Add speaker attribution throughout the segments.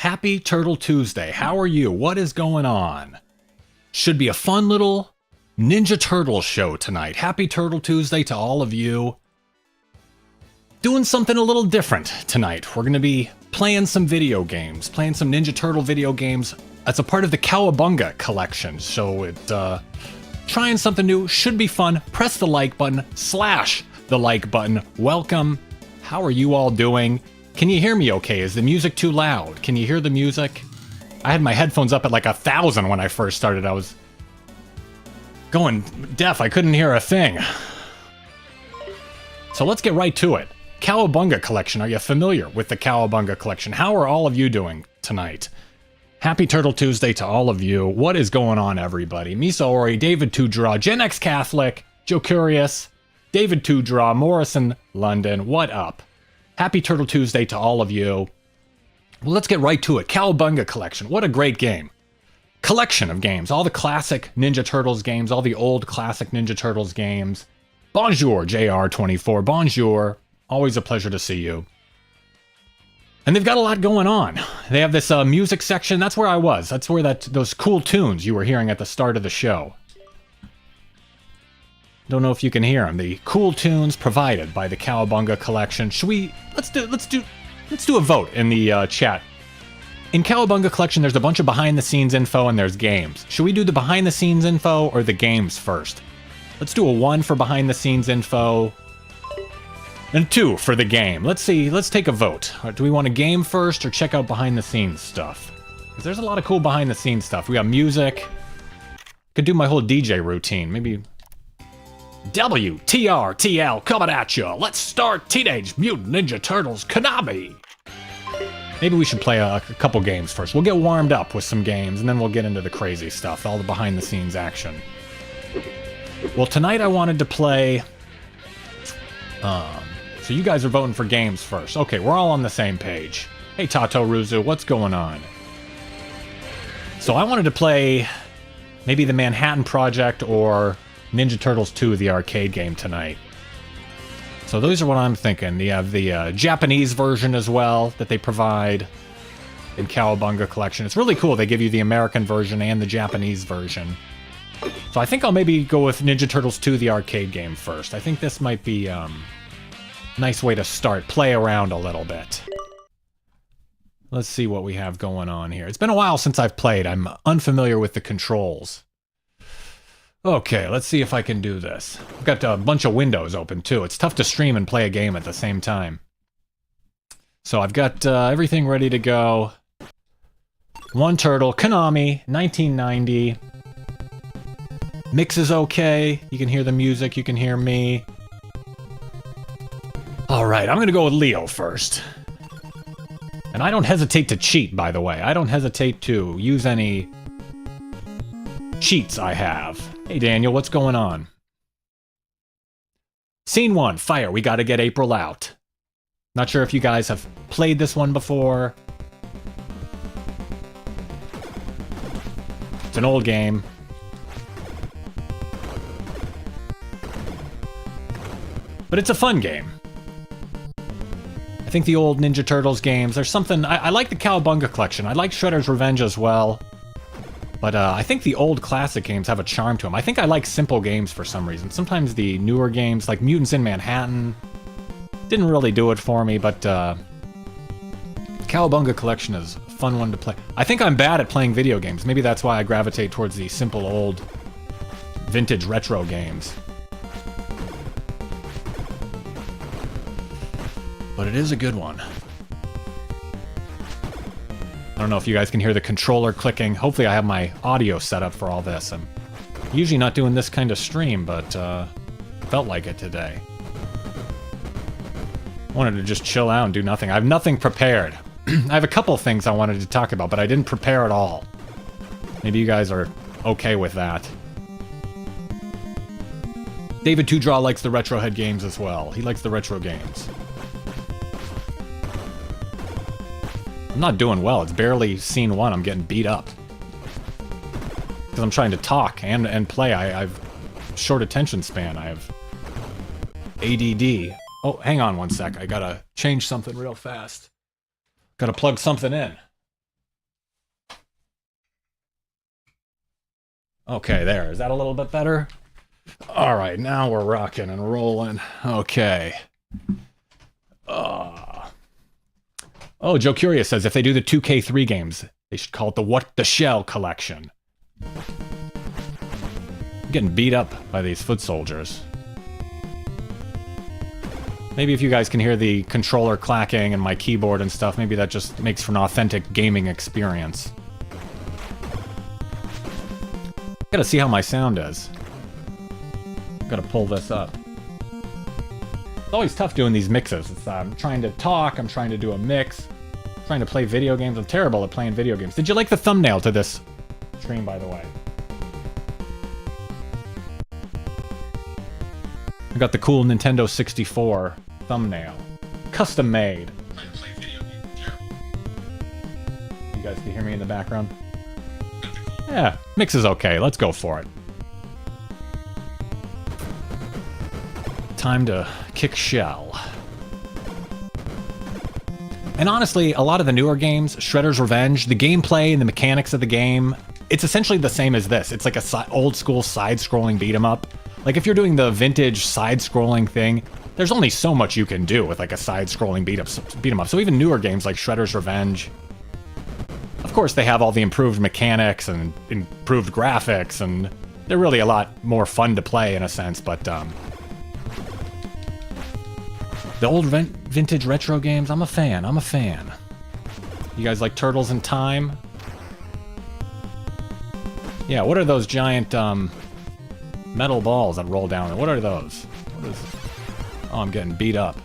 Speaker 1: Happy Turtle Tuesday. How are you? What is going on? Should be a fun little Ninja Turtle show tonight. Happy Turtle Tuesday to all of you. Doing something a little different tonight. We're going to be playing some video games, playing some Ninja Turtle video games as a part of the Cowabunga collection. So trying something new, should be fun. Press the like button, slash the like button. Welcome. How are you all doing? Can you hear me okay? Is the music too loud? Can you hear the music? I had my headphones up at like 1,000 when I first started. I was going deaf. I couldn't hear a thing. So let's get right to it. Cowabunga collection. Are you familiar with the Cowabunga collection? How are all of you doing tonight? Happy Turtle Tuesday to all of you. What is going on, everybody? Misa Ori, David Tudraw, Gen X Catholic, Joe Curious, David Tudraw, Morrison London. What up? Happy Turtle Tuesday to all of you. Well, let's get right to it. Cowabunga collection. What a great game. Collection of games. All the classic Ninja Turtles games. All the old classic Ninja Turtles games. Bonjour, JR24. Bonjour. Always a pleasure to see you. And they've got a lot going on. They have this music section. That's where I was. That's where those cool tunes you were hearing at the start of the show. Don't know if you can hear them. The cool tunes provided by the Cowabunga collection. Should we? Let's do a vote in the chat. In Cowabunga collection, there's a bunch of behind-the-scenes info and there's games. Should we do the behind-the-scenes info or the games first? Let's do a 1 for behind-the-scenes info and 2 for the game. Let's see. Let's take a vote. Do we want a game first or check out behind-the-scenes stuff? Because there's a lot of cool behind-the-scenes stuff. We got music. Could do my whole DJ routine. Maybe. WTRTL coming at you. Let's start Teenage Mutant Ninja Turtles Konami. Maybe we should play a couple games first. We'll get warmed up with some games, and then we'll get into the crazy stuff, all the behind-the-scenes action. Well, tonight I wanted to play... so you guys are voting for games first. Okay, we're all on the same page. Hey, Tato Ruzu, what's going on? So I wanted to play maybe the Manhattan Project or Ninja Turtles 2, the arcade game tonight. So those are what I'm thinking. You have the Japanese version as well that they provide in Cowabunga collection. It's really cool. They give you the American version and the Japanese version. So I think I'll maybe go with Ninja Turtles 2, the arcade game first. I think this might be a nice way to start. Play around a little bit. Let's see what we have going on here. It's been a while since I've played. I'm unfamiliar with the controls. Okay, let's see if I can do this. I've got a bunch of windows open, too. It's tough to stream and play a game at the same time. So I've got everything ready to go. One Turtle, Konami, 1990. Mix is okay. You can hear the music, you can hear me. Alright, I'm going to go with Leo first. And I don't hesitate to cheat, by the way. I don't hesitate to use any cheats I have. Hey Daniel, what's going on? Scene 1, fire. We gotta get April out. Not sure if you guys have played this one before. It's an old game. But it's a fun game. I think the old Ninja Turtles games, there's something... I like the Cowabunga collection. I like Shredder's Revenge as well. But I think the old classic games have a charm to them. I think I like simple games for some reason. Sometimes the newer games, like Mutants in Manhattan, didn't really do it for me, but Cowabunga collection is a fun one to play. I think I'm bad at playing video games. Maybe that's why I gravitate towards the simple old vintage retro games. But it is a good one. I don't know if you guys can hear the controller clicking. Hopefully I have my audio set up for all this. I'm usually not doing this kind of stream, but felt like it today. I wanted to just chill out and do nothing. I have nothing prepared. I have a couple things I wanted to talk about, but I didn't prepare at all. Maybe you guys are okay with that. David Tudraw likes the Retrohead games as well. He likes the retro games. I'm not doing well. It's barely scene 1. I'm getting beat up. Because I'm trying to talk and play. I've short attention span. I have ADD. Oh, hang on one sec. I gotta change something real fast. Gotta plug something in. Okay, there. Is that a little bit better? All right, now we're rocking and rolling. Okay. Oh, Joe Curious says if they do the 2K3 games, they should call it the What the Shell collection. I'm getting beat up by these foot soldiers. Maybe if you guys can hear the controller clacking and my keyboard and stuff, maybe that just makes for an authentic gaming experience. Gotta see how my sound is. Gotta pull this up. It's always tough doing these mixes. I'm trying to talk, I'm trying to do a mix, trying to play video games. I'm terrible at playing video games. Did you like the thumbnail to this stream, by the way? I got the cool Nintendo 64 thumbnail. Custom made. You guys can hear me in the background? Yeah, mix is okay. Let's go for it. Time to kick shell. And honestly, a lot of the newer games, Shredder's Revenge, the gameplay and the mechanics of the game, it's essentially the same as this. It's like a old school side-scrolling beat-em-up. Like if you're doing the vintage side-scrolling thing, there's only so much you can do with like a side-scrolling beat-em-up. So even newer games like Shredder's Revenge, of course they have all the improved mechanics and improved graphics, and they're really a lot more fun to play in a sense, but the old vintage retro games, I'm a fan. You guys like Turtles in Time? Yeah, what are those giant metal balls that roll down? What are those? Oh, I'm getting beat up.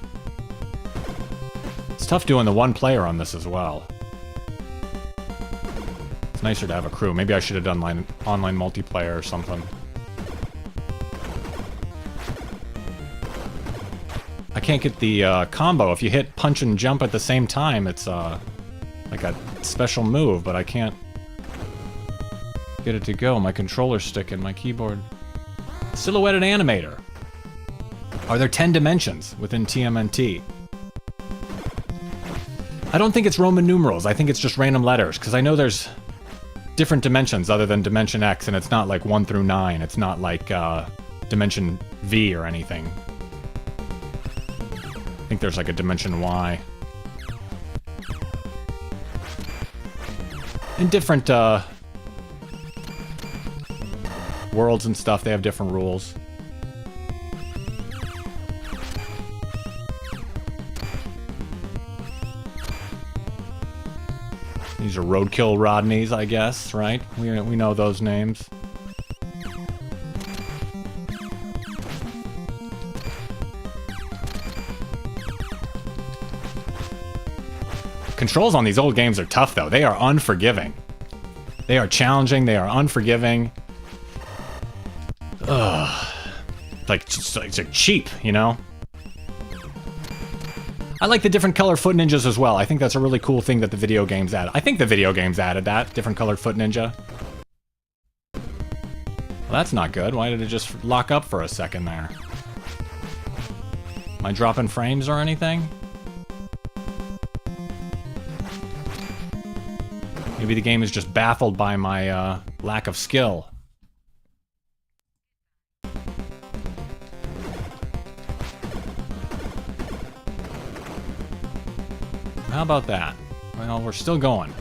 Speaker 1: It's tough doing the one player on this as well. It's nicer to have a crew. Maybe I should have done online multiplayer or something. I can't get the combo. If you hit punch and jump at the same time, it's like a special move, but I can't get it to go. My controller stick and my keyboard. Silhouetted animator. Are there 10 dimensions within TMNT? I don't think it's Roman numerals. I think it's just random letters, because I know there's different dimensions other than Dimension X, and it's not like 1 through 9. It's not like Dimension V or anything. I think there's like a Dimension Y. In different worlds and stuff, they have different rules. These are Roadkill Rodneys, I guess, right? We know those names. Controls on these old games are tough, though. They are unforgiving. They are challenging. They are unforgiving. Ugh. It's like cheap, you know? I like the different color foot ninjas as well. I think that's a really cool thing that the video games added. I think the video games added that, different colored foot ninja. Well, that's not good. Why did it just lock up for a second there? Am I dropping frames or anything? Maybe the game is just baffled by my lack of skill. How about that? Well, we're still going.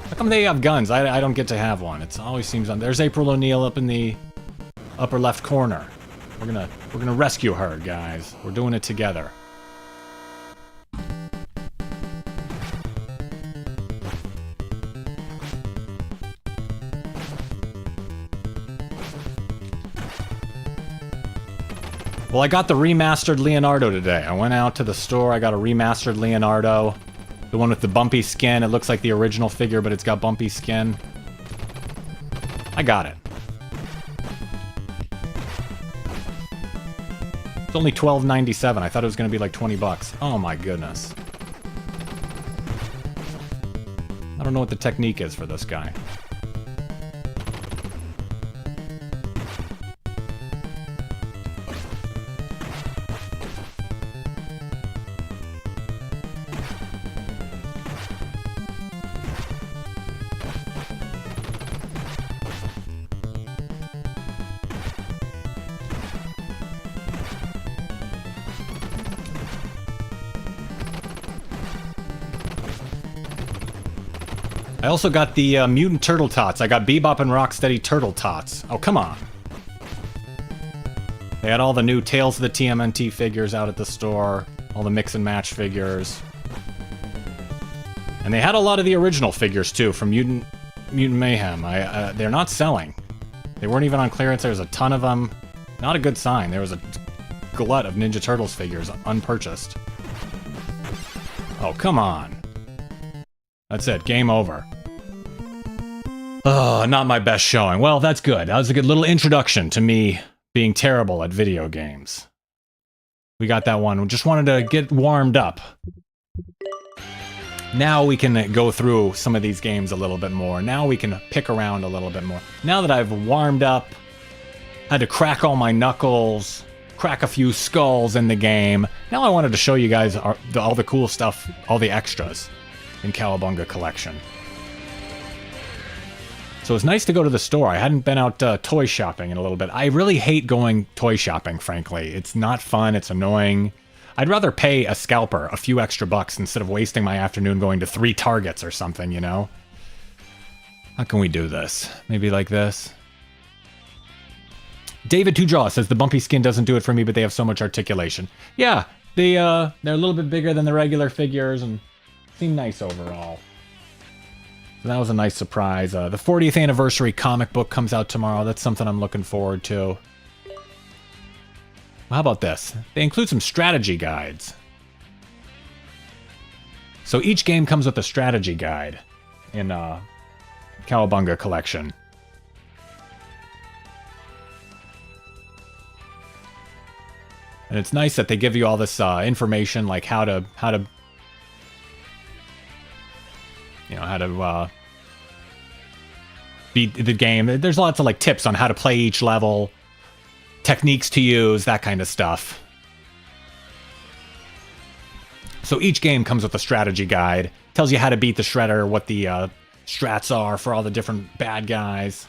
Speaker 1: How come they have guns? I don't get to have one. It always seems on. There's April O'Neil up in the upper left corner. We're gonna rescue her, guys. We're doing it together. Well, I got the remastered Leonardo today. I went out to the store, I got a remastered Leonardo. The one with the bumpy skin. It looks like the original figure, but it's got bumpy skin. I got it. It's only $12.97. I thought it was going to be like 20 bucks. Oh my goodness. I don't know what the technique is for this guy. I also got the Mutant Turtle Tots. I got Bebop and Rocksteady Turtle Tots. Oh, come on. They had all the new Tales of the TMNT figures out at the store. All the mix and match figures. And they had a lot of the original figures, too, from Mutant Mayhem. They're not selling. They weren't even on clearance. There's a ton of them. Not a good sign. There was a glut of Ninja Turtles figures unpurchased. Oh, come on. That's it. Game over. Oh, not my best showing. Well, that's good. That was a good little introduction to me being terrible at video games. We got that one. We just wanted to get warmed up. Now we can go through some of these games a little bit more. Now we can pick around a little bit more. Now that I've warmed up, had to crack all my knuckles, crack a few skulls in the game. Now I wanted to show you guys all the cool stuff, all the extras in Cowabunga Collection. So it's nice to go to the store. I hadn't been out toy shopping in a little bit. I really hate going toy shopping, frankly. It's not fun. It's annoying. I'd rather pay a scalper a few extra bucks instead of wasting my afternoon going to 3 Targets or something, you know? How can we do this? Maybe like this? David Tujaw says, the bumpy skin doesn't do it for me, but they have so much articulation. Yeah, they're a little bit bigger than the regular figures and seem nice overall. So that was a nice surprise. The 40th anniversary comic book comes out tomorrow. That's something I'm looking forward to. Well, how about this? They include some strategy guides. So each game comes with a strategy guide in Cowabunga Collection. And it's nice that they give you all this information, like how to beat the game. There's lots of like tips on how to play each level, techniques to use, that kind of stuff. So each game comes with a strategy guide, tells you how to beat the Shredder, what the strats are for all the different bad guys.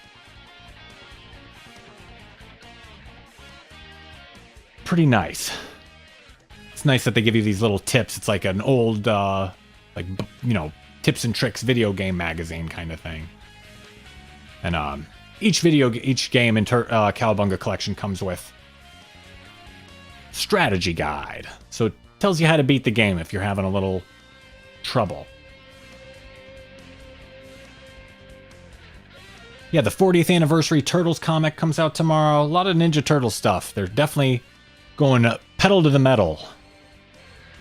Speaker 1: Pretty nice. It's nice that they give you these little tips. It's like an old, tips and tricks video game magazine kind of thing. And each game in Cowabunga Collection comes with strategy guide. So it tells you how to beat the game if you're having a little trouble. Yeah, the 40th anniversary Turtles comic comes out tomorrow. A lot of Ninja Turtle stuff. They're definitely going pedal to the metal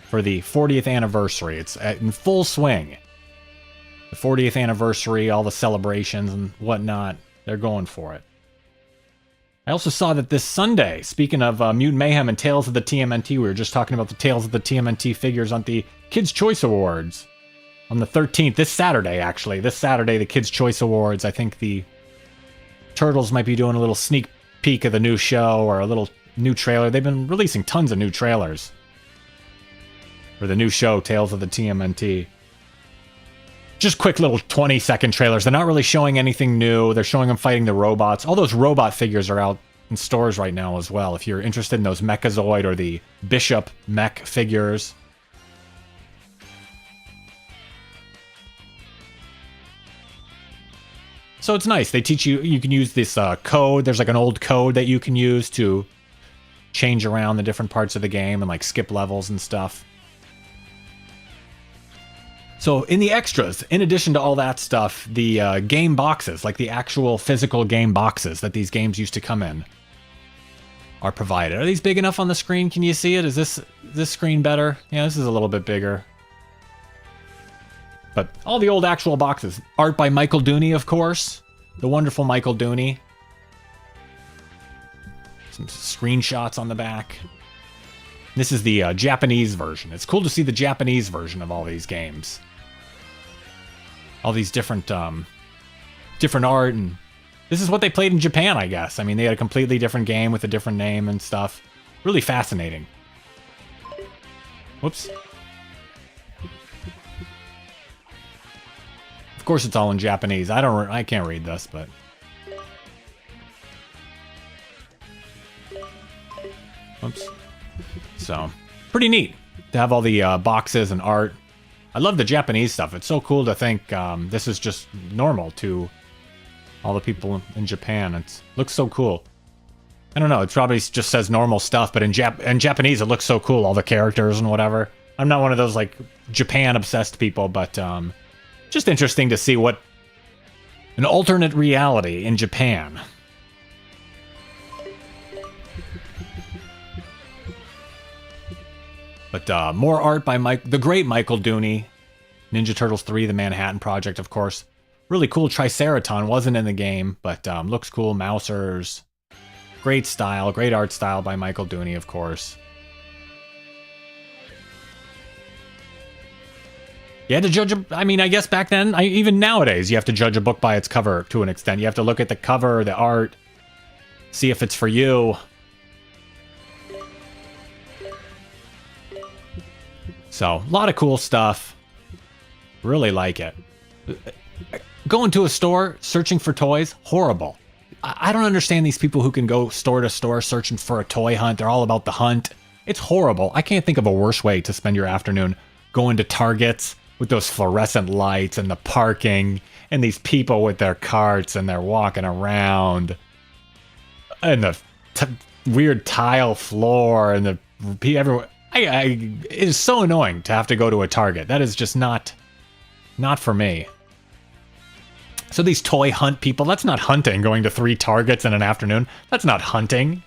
Speaker 1: for the 40th anniversary. It's in full swing. The 40th anniversary, all the celebrations and whatnot, they're going for it. I also saw that this Sunday, speaking of Mutant Mayhem and Tales of the TMNT, we were just talking about the Tales of the TMNT figures on the Kids' Choice Awards on the 13th, this Saturday, actually. This Saturday, the Kids' Choice Awards. I think the Turtles might be doing a little sneak peek of the new show or a little new trailer. They've been releasing tons of new trailers for the new show, Tales of the TMNT. Just quick little 20-second trailers. They're not really showing anything new. They're showing them fighting the robots. All those robot figures are out in stores right now as well. If you're interested in those Mechazoid or the Bishop mech figures. So it's nice. They teach you, you can use this code. There's like an old code that you can use to change around the different parts of the game and like skip levels and stuff. So in the extras, in addition to all that stuff, the game boxes, like the actual physical game boxes that these games used to come in, are provided. Are these big enough on the screen? Can you see it? Is this screen better? Yeah, this is a little bit bigger. But all the old actual boxes. Art by Michael Dooney, of course. The wonderful Michael Dooney. Some screenshots on the back. This is the Japanese version. It's cool to see the Japanese version of all these games. All these different art, and this is what they played in Japan, I guess. I mean, they had a completely different game with a different name and stuff. Really fascinating. Whoops. Of course, it's all in Japanese. I can't read this, but whoops. So, pretty neat to have all the boxes and art. I love the Japanese stuff. It's so cool to think this is just normal to all the people in Japan. It looks so cool. I don't know, it probably just says normal stuff, but in Japanese it looks so cool, all the characters and whatever. I'm not one of those, like, Japan-obsessed people, but just interesting to see what an alternate reality in Japan. But more art by the great Michael Dooney. Ninja Turtles 3, The Manhattan Project, of course. Really cool Triceraton, wasn't in the game, but looks cool. Mousers. Great style, great art style by Michael Dooney, of course. You had to judge I mean, I guess back then, even nowadays, you have to judge a book by its cover to an extent. You have to look at the cover, the art, see if it's for you. So, a lot of cool stuff. Really like it. Going to a store, searching for toys, horrible. I don't understand these people who can go store to store searching for a toy hunt. They're all about the hunt. It's horrible. I can't think of a worse way to spend your afternoon. Going to Targets with those fluorescent lights and the parking and these people with their carts and they're walking around. And the weird tile floor and the everyone. It is so annoying to have to go to a Target. That is just not for me. So these toy hunt people, that's not hunting, going to 3 Targets in an afternoon. That's not hunting.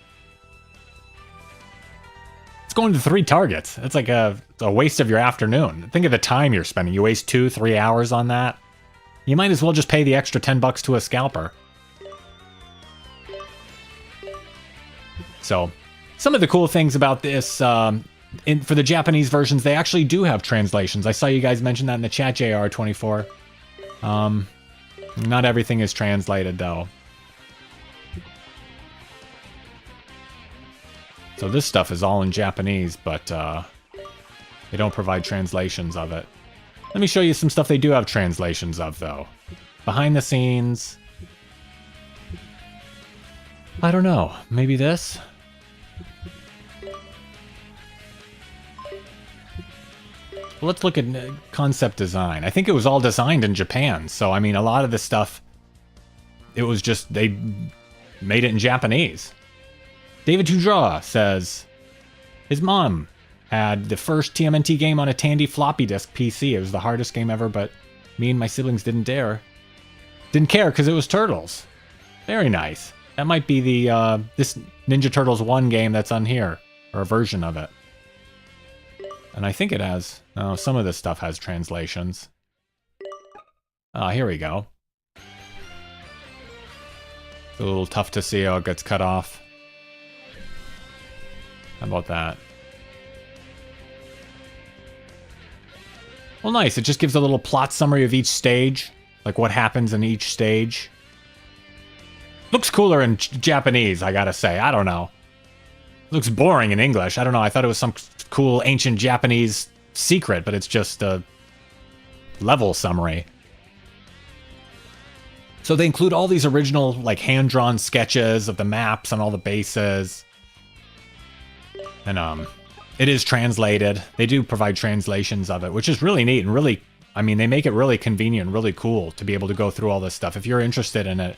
Speaker 1: It's going to 3 Targets. That's like a waste of your afternoon. Think of the time you're spending. You waste 2-3 hours on that. You might as well just pay the extra $10 to a scalper. So, some of the cool things about this, for the Japanese versions, they actually do have translations. I saw you guys mention that in the chat, JR24. Not everything is translated, though. So this stuff is all in Japanese, but they don't provide translations of it. Let me show you some stuff they do have translations of, though. Behind the scenes. I don't know. Maybe this? Well, let's look at concept design. I think it was all designed in Japan. So, I mean, a lot of this stuff, it was just, they made it in Japanese. David Tudra says, his mom had the first TMNT game on a Tandy floppy disk PC. It was the hardest game ever, but me and my siblings didn't care because it was Turtles. Very nice. That might be the this Ninja Turtles 1 game that's on here, or a version of it. And I think it has... Oh, some of this stuff has translations. Oh, here we go. It's a little tough to see how it gets cut off. How about that? Well, nice. It just gives a little plot summary of each stage. Like what happens in each stage. Looks cooler in Japanese, I gotta say. I don't know. Looks boring in English. I don't know. I thought it was some cool ancient Japanese secret, but it's just a level summary. So they include all these original, like, hand-drawn sketches of the maps and all the bases. And, it is translated. They do provide translations of it, which is really neat and really, I mean, they make it really convenient and really cool to be able to go through all this stuff. If you're interested in it,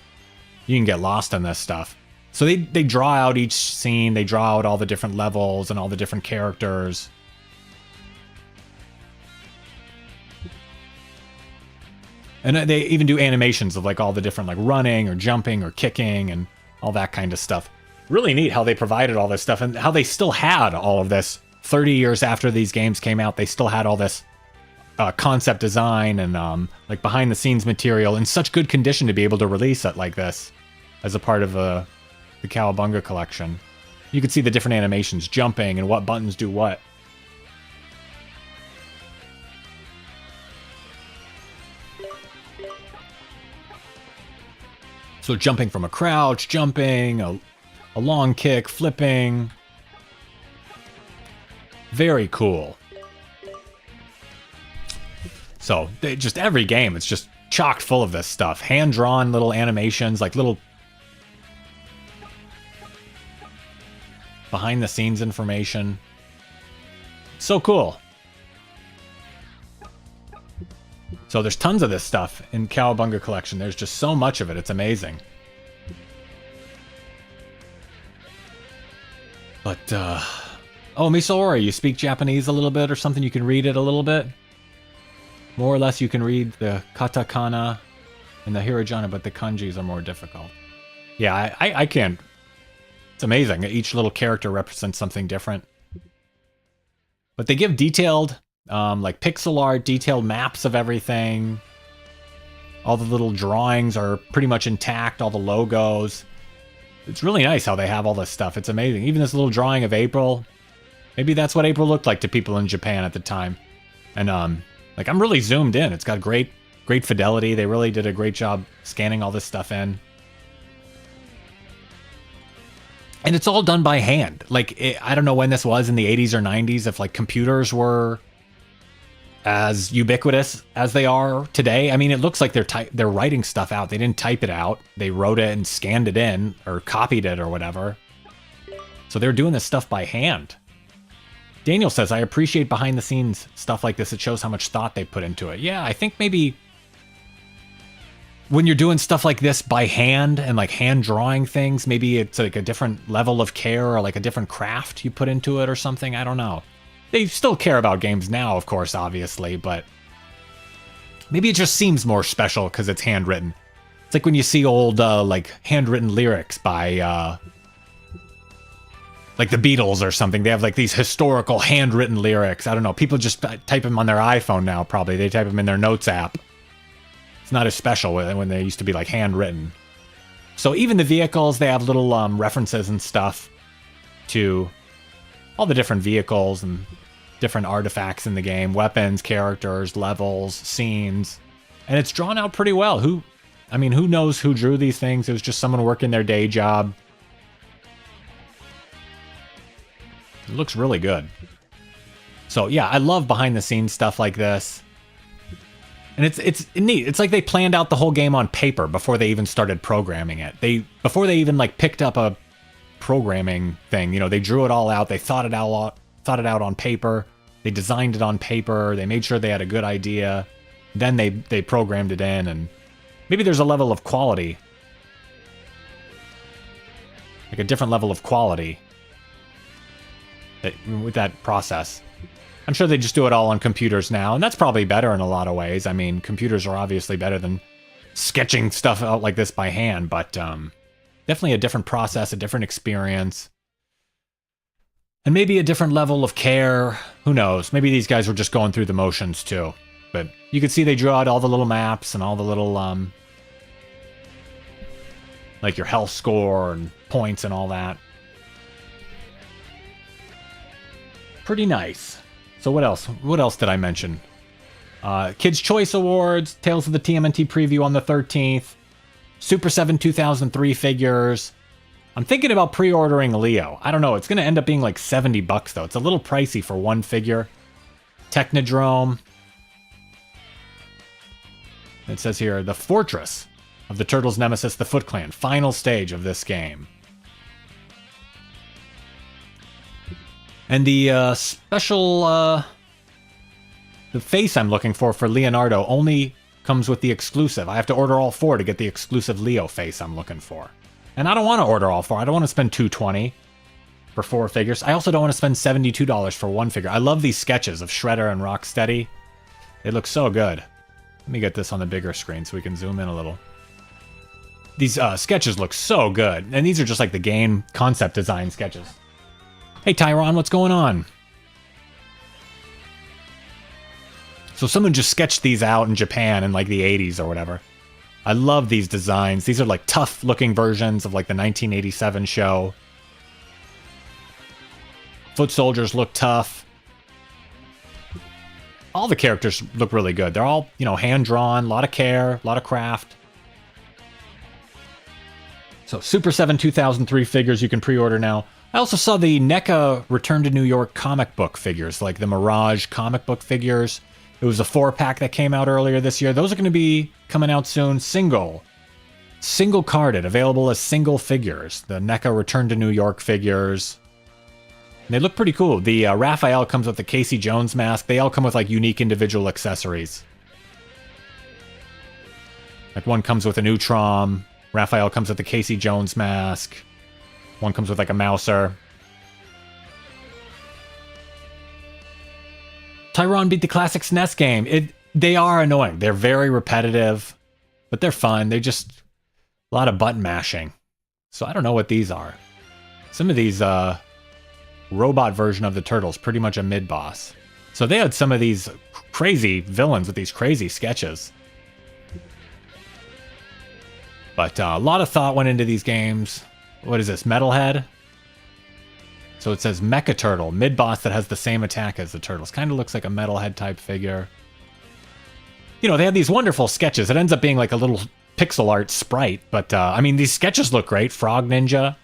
Speaker 1: you can get lost in this stuff. So they draw out each scene, they draw out all the different levels and all the different characters. And they even do animations of like all the different like running or jumping or kicking and all that kind of stuff. Really neat how they provided all this stuff and how they still had all of this 30 years after these games came out. They still had all this concept design and like behind the scenes material in such good condition to be able to release it like this as a part of the Cowabunga collection. You could see the different animations, jumping and what buttons do what. So jumping from a crouch, jumping, a long kick, flipping. Very cool. So just every game, it's just chock full of this stuff. Hand-drawn little animations, like little behind-the-scenes information. So cool. So there's tons of this stuff in Cowabunga collection. There's just so much of it. It's amazing. But, oh, Misora, you speak Japanese a little bit or something? You can read it a little bit? More or less you can read the katakana and the hiragana, but the kanjis are more difficult. Yeah, I can't. It's amazing. Each little character represents something different. But they give detailed, like pixel art, detailed maps of everything. All the little drawings are pretty much intact, all the logos. It's really nice how they have all this stuff. It's amazing. Even this little drawing of April. Maybe that's what April looked like to people in Japan at the time. And, like, I'm really zoomed in. It's got great fidelity. They really did a great job scanning all this stuff in. And it's all done by hand. Like, I don't know when this was, in the 80s or 90s, if, like, computers were as ubiquitous as they are today. I mean, it looks like they're writing stuff out. They didn't type it out. They wrote it and scanned it in, or copied it or whatever. So they're doing this stuff by hand. Daniel says, I appreciate behind the scenes stuff like this. It shows how much thought they put into it. Yeah, I think maybe when you're doing stuff like this by hand and like hand drawing things, maybe it's like a different level of care or like a different craft you put into it or something. I don't know. They still care about games now, of course, obviously, but maybe it just seems more special because it's handwritten. It's like when you see old, like, handwritten lyrics by, like the Beatles or something. They have, like, these historical handwritten lyrics. I don't know. People just type them on their iPhone now, probably. They type them in their Notes app. It's not as special when they used to be, like, handwritten. So even the vehicles, they have little references and stuff to all the different vehicles and different artifacts in the game, weapons, characters, levels, scenes, and it's drawn out pretty well. Who knows who drew these things? It was just someone working their day job. It looks really good. So yeah, I love behind the scenes stuff like this. And it's neat. It's like they planned out the whole game on paper before they even started programming it. Before they even like picked up a programming thing, you know, they drew it all out. They thought it out on paper. They designed it on paper. They made sure they had a good idea. Then they programmed it in, and maybe there's a level of quality, like a different level of quality with that process. I'm sure they just do it all on computers now, and that's probably better in a lot of ways. I mean, computers are obviously better than sketching stuff out like this by hand, but definitely a different process, a different experience. And maybe a different level of care. Who knows? Maybe these guys were just going through the motions too. But you could see they drew out all the little maps and all the little, like your health score and points and all that. Pretty nice. So what else? What else did I mention? Kids' Choice Awards, Tales of the TMNT preview on the 13th, Super 7 2003 figures. I'm thinking about pre-ordering Leo. I don't know. It's going to end up being like $70 though. It's a little pricey for one figure. Technodrome. It says here, the Fortress of the Turtles' Nemesis, the Foot Clan. Final stage of this game. And the special... the face I'm looking for Leonardo only comes with the exclusive. I have to order all four to get the exclusive Leo face I'm looking for. And I don't want to order all four. I don't want to spend $220 for 4 figures. I also don't want to spend $72 for one figure. I love these sketches of Shredder and Rocksteady. They look so good. Let me get this on the bigger screen so we can zoom in a little. These sketches look so good. And these are just like the game concept design sketches. Hey, Tyron, what's going on? So someone just sketched these out in Japan in like the 80s or whatever. I love these designs. These are like tough looking versions of like the 1987 show. Foot soldiers look tough. All the characters look really good. They're all, you know, hand drawn, a lot of care, a lot of craft. So Super 7 2003 figures you can pre-order now. I also saw the NECA Return to New York comic book figures, like the Mirage comic book figures. It was a 4-pack that came out earlier this year. Those are going to be coming out soon. Single carded, available as single figures. The NECA Return to New York figures. And they look pretty cool. The Raphael comes with the Casey Jones mask. They all come with like unique individual accessories. Like one comes with a Neutron. Raphael comes with the Casey Jones mask. One comes with like a Mouser. Tyron beat the classic SNES game. They are annoying. They're very repetitive, but they're fun. They're just a lot of button mashing. So I don't know what these are. Some of these robot version of the Turtles, pretty much a mid-boss. So they had some of these crazy villains with these crazy sketches. But a lot of thought went into these games. What is this, Metalhead? So it says Mecha Turtle, mid-boss that has the same attack as the Turtles. Kind of looks like a Metalhead type figure. You know, they had these wonderful sketches. It ends up being like a little pixel art sprite. But, I mean, these sketches look great. Frog Ninja.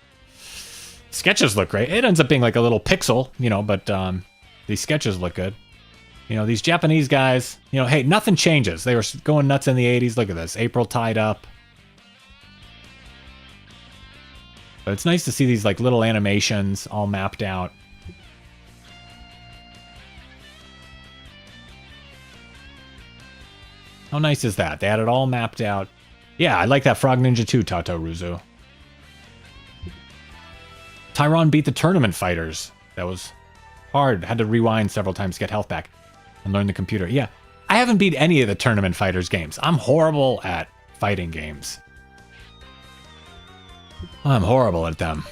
Speaker 1: Sketches look great. It ends up being like a little pixel, you know, but these sketches look good. You know, these Japanese guys, you know, hey, nothing changes. They were going nuts in the 80s. Look at this. April tied up. But it's nice to see these like little animations all mapped out. How nice is that? They had it all mapped out. Yeah, I like that Frog Ninja too, Tato Ruzu. Tyron beat the tournament fighters. That was hard. Had to rewind several times to get health back and learn the computer. Yeah, I haven't beat any of the tournament fighters games. I'm horrible at fighting games. I'm horrible at them.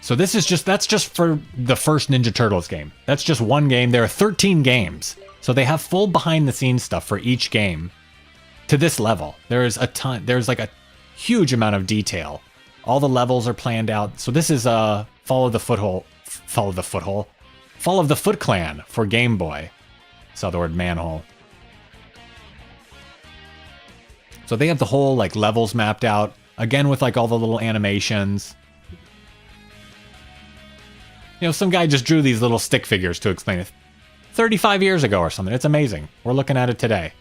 Speaker 1: So this is that's just for the first Ninja Turtles game. That's just one game. There are 13 games. So they have full behind the scenes stuff for each game to this level. There's a ton. There's like a huge amount of detail. All the levels are planned out. So this is Fall of the Foot Clan for Game Boy. Saw the word manhole. So they have the whole like levels mapped out. Again, with like all the little animations. You know, some guy just drew these little stick figures to explain it 35 years ago or something. It's amazing. We're looking at it today.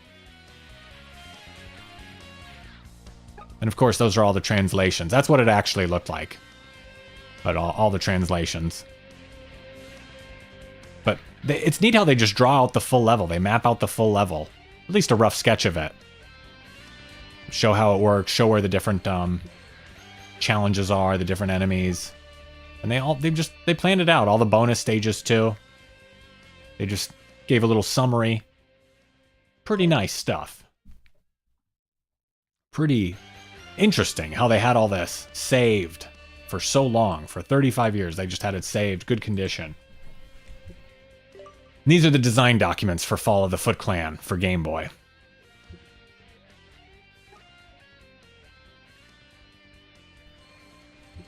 Speaker 1: And of course, those are all the translations. That's what it actually looked like. But all the translations. But it's neat how they just draw out the full level. They map out the full level. At least a rough sketch of it. Show how it works, show where the different challenges are, the different enemies. And they planned it out, all the bonus stages too. They just gave a little summary. Pretty nice stuff. Pretty interesting how they had all this saved for so long, for 35 years. They just had it saved, good condition. And these are the design documents for Fall of the Foot Clan for Game Boy.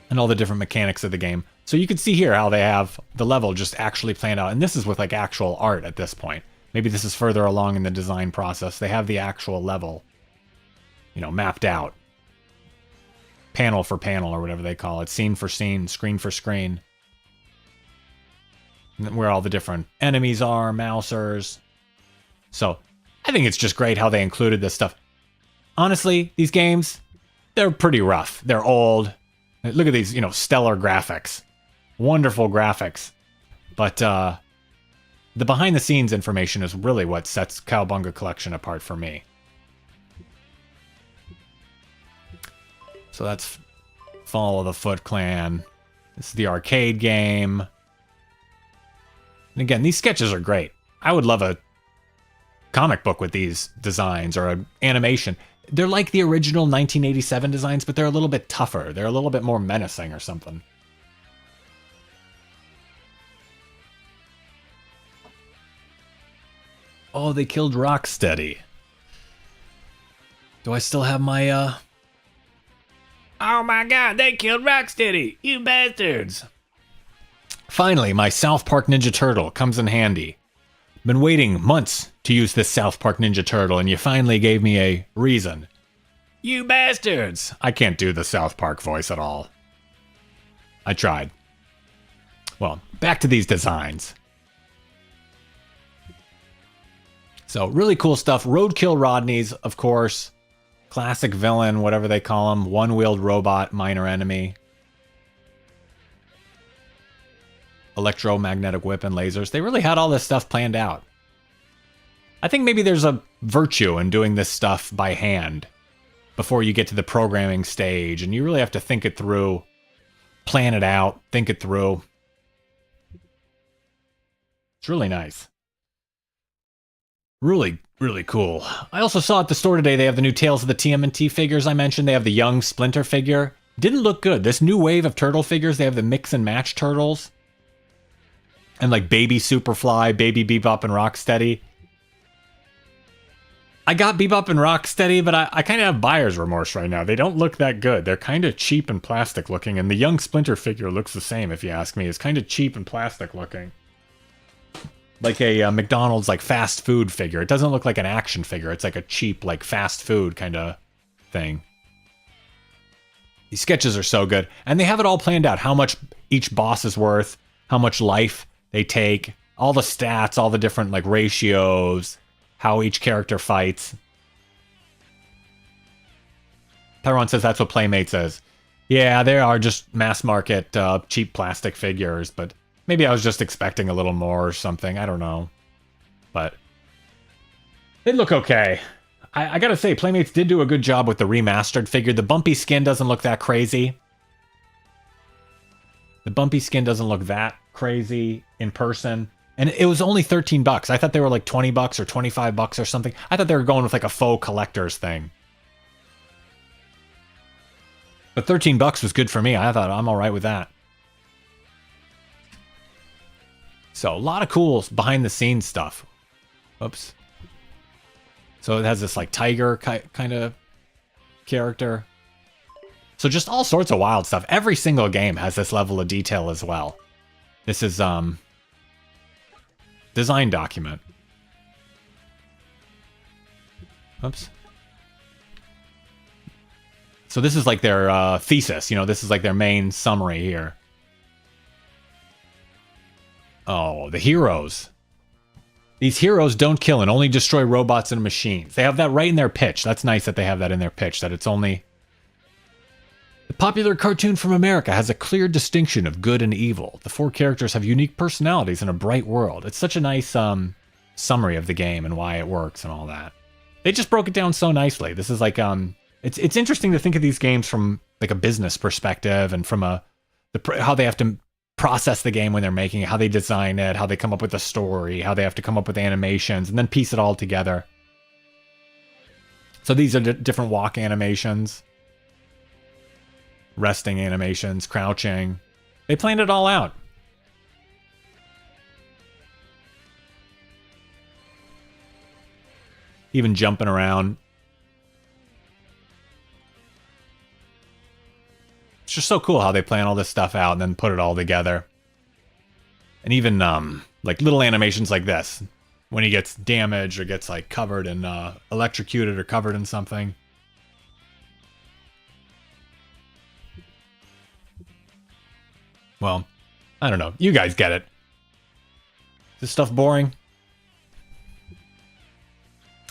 Speaker 1: And all the different mechanics of the game. So you can see here how they have the level just actually planned out. And this is with like actual art at this point. Maybe this is further along in the design process. They have the actual level, you know, mapped out. Panel for panel or whatever they call it. Scene for scene, screen for screen. And where all the different enemies are, Mousers. So I think it's just great how they included this stuff. Honestly, these games, they're pretty rough. They're old. Look at these, you know, stellar graphics. Wonderful graphics. But the behind-the-scenes information is really what sets Cowabunga Collection apart for me. So that's Fall of the Foot Clan. This is the arcade game. And again, these sketches are great. I would love a comic book with these designs or an animation. They're like the original 1987 designs, but they're a little bit tougher. They're a little bit more menacing or something. Oh, they killed Rocksteady. Do I still have my, Oh my god, they killed Rocksteady! You bastards! Finally, my South Park Ninja Turtle comes in handy. Been waiting months to use this South Park Ninja Turtle, and you finally gave me a reason. You bastards! I can't do the South Park voice at all. I tried. Well, back to these designs. So, really cool stuff. Roadkill Rodneys, of course. Classic villain, whatever they call him. One-wheeled robot, minor enemy. Electromagnetic whip and lasers. They really had all this stuff planned out. I think maybe there's a virtue in doing this stuff by hand. before you get to the programming stage, and you really have to think it through, plan it out, think it through. It's really nice. Really, really cool. I also saw at the store today they have the new Tales of the TMNT figures I mentioned. They have the young Splinter figure. Didn't look good. This new wave of turtle figures, they have the mix and match turtles. And like Baby Superfly, Baby Bebop and Rocksteady. I got Bebop and Rocksteady, but I kind of have buyer's remorse right now. They don't look that good. They're kind of cheap and plastic looking, and the young Splinter figure looks the same, if you ask me. It's kind of cheap and plastic looking. Like a McDonald's like fast food figure. It doesn't look like an action figure. It's like a cheap like fast food kind of thing. These sketches are so good. And they have it all planned out. How much each boss is worth. How much life they take. All the stats. All the different like ratios. How each character fights. Tyrone says that's what Playmate says. Yeah, they are just mass market cheap plastic figures. But maybe I was just expecting a little more or something. I don't know. But they look okay. I gotta say, Playmates did do a good job with the remastered figure. The bumpy skin doesn't look that crazy. The bumpy skin doesn't look that crazy in person. And it was only $13. I thought they were like $20 or $25 or something. I thought they were going with like a faux collector's thing. But $13 was good for me. I thought I'm alright with that. So, a lot of cool behind the scenes stuff. Oops. So it has this like tiger kind of character. So just all sorts of wild stuff. Every single game has this level of detail as well. This is design document. Oops. So this is like their thesis, you know, this is like their main summary here. Oh, the heroes. These heroes don't kill and only destroy robots and machines. They have that right in their pitch. That's nice that they have that in their pitch, that it's only... The popular cartoon from America has a clear distinction of good and evil. The four characters have unique personalities in a bright world. It's such a nice summary of the game and why it works and all that. They just broke it down so nicely. This is like... It's interesting to think of these games from like a business perspective and from how they have to process the game when they're making it, how they design it, how they come up with a story, how they have to come up with animations, and then piece it all together. So these are different walk animations, resting animations, crouching. They planned it all out. Even jumping around. It's just so cool how they plan all this stuff out and then put it all together. And even like little animations like this, when he gets damaged or gets like covered in electrocuted or covered in something. Well, I don't know. You guys get it. Is this stuff boring?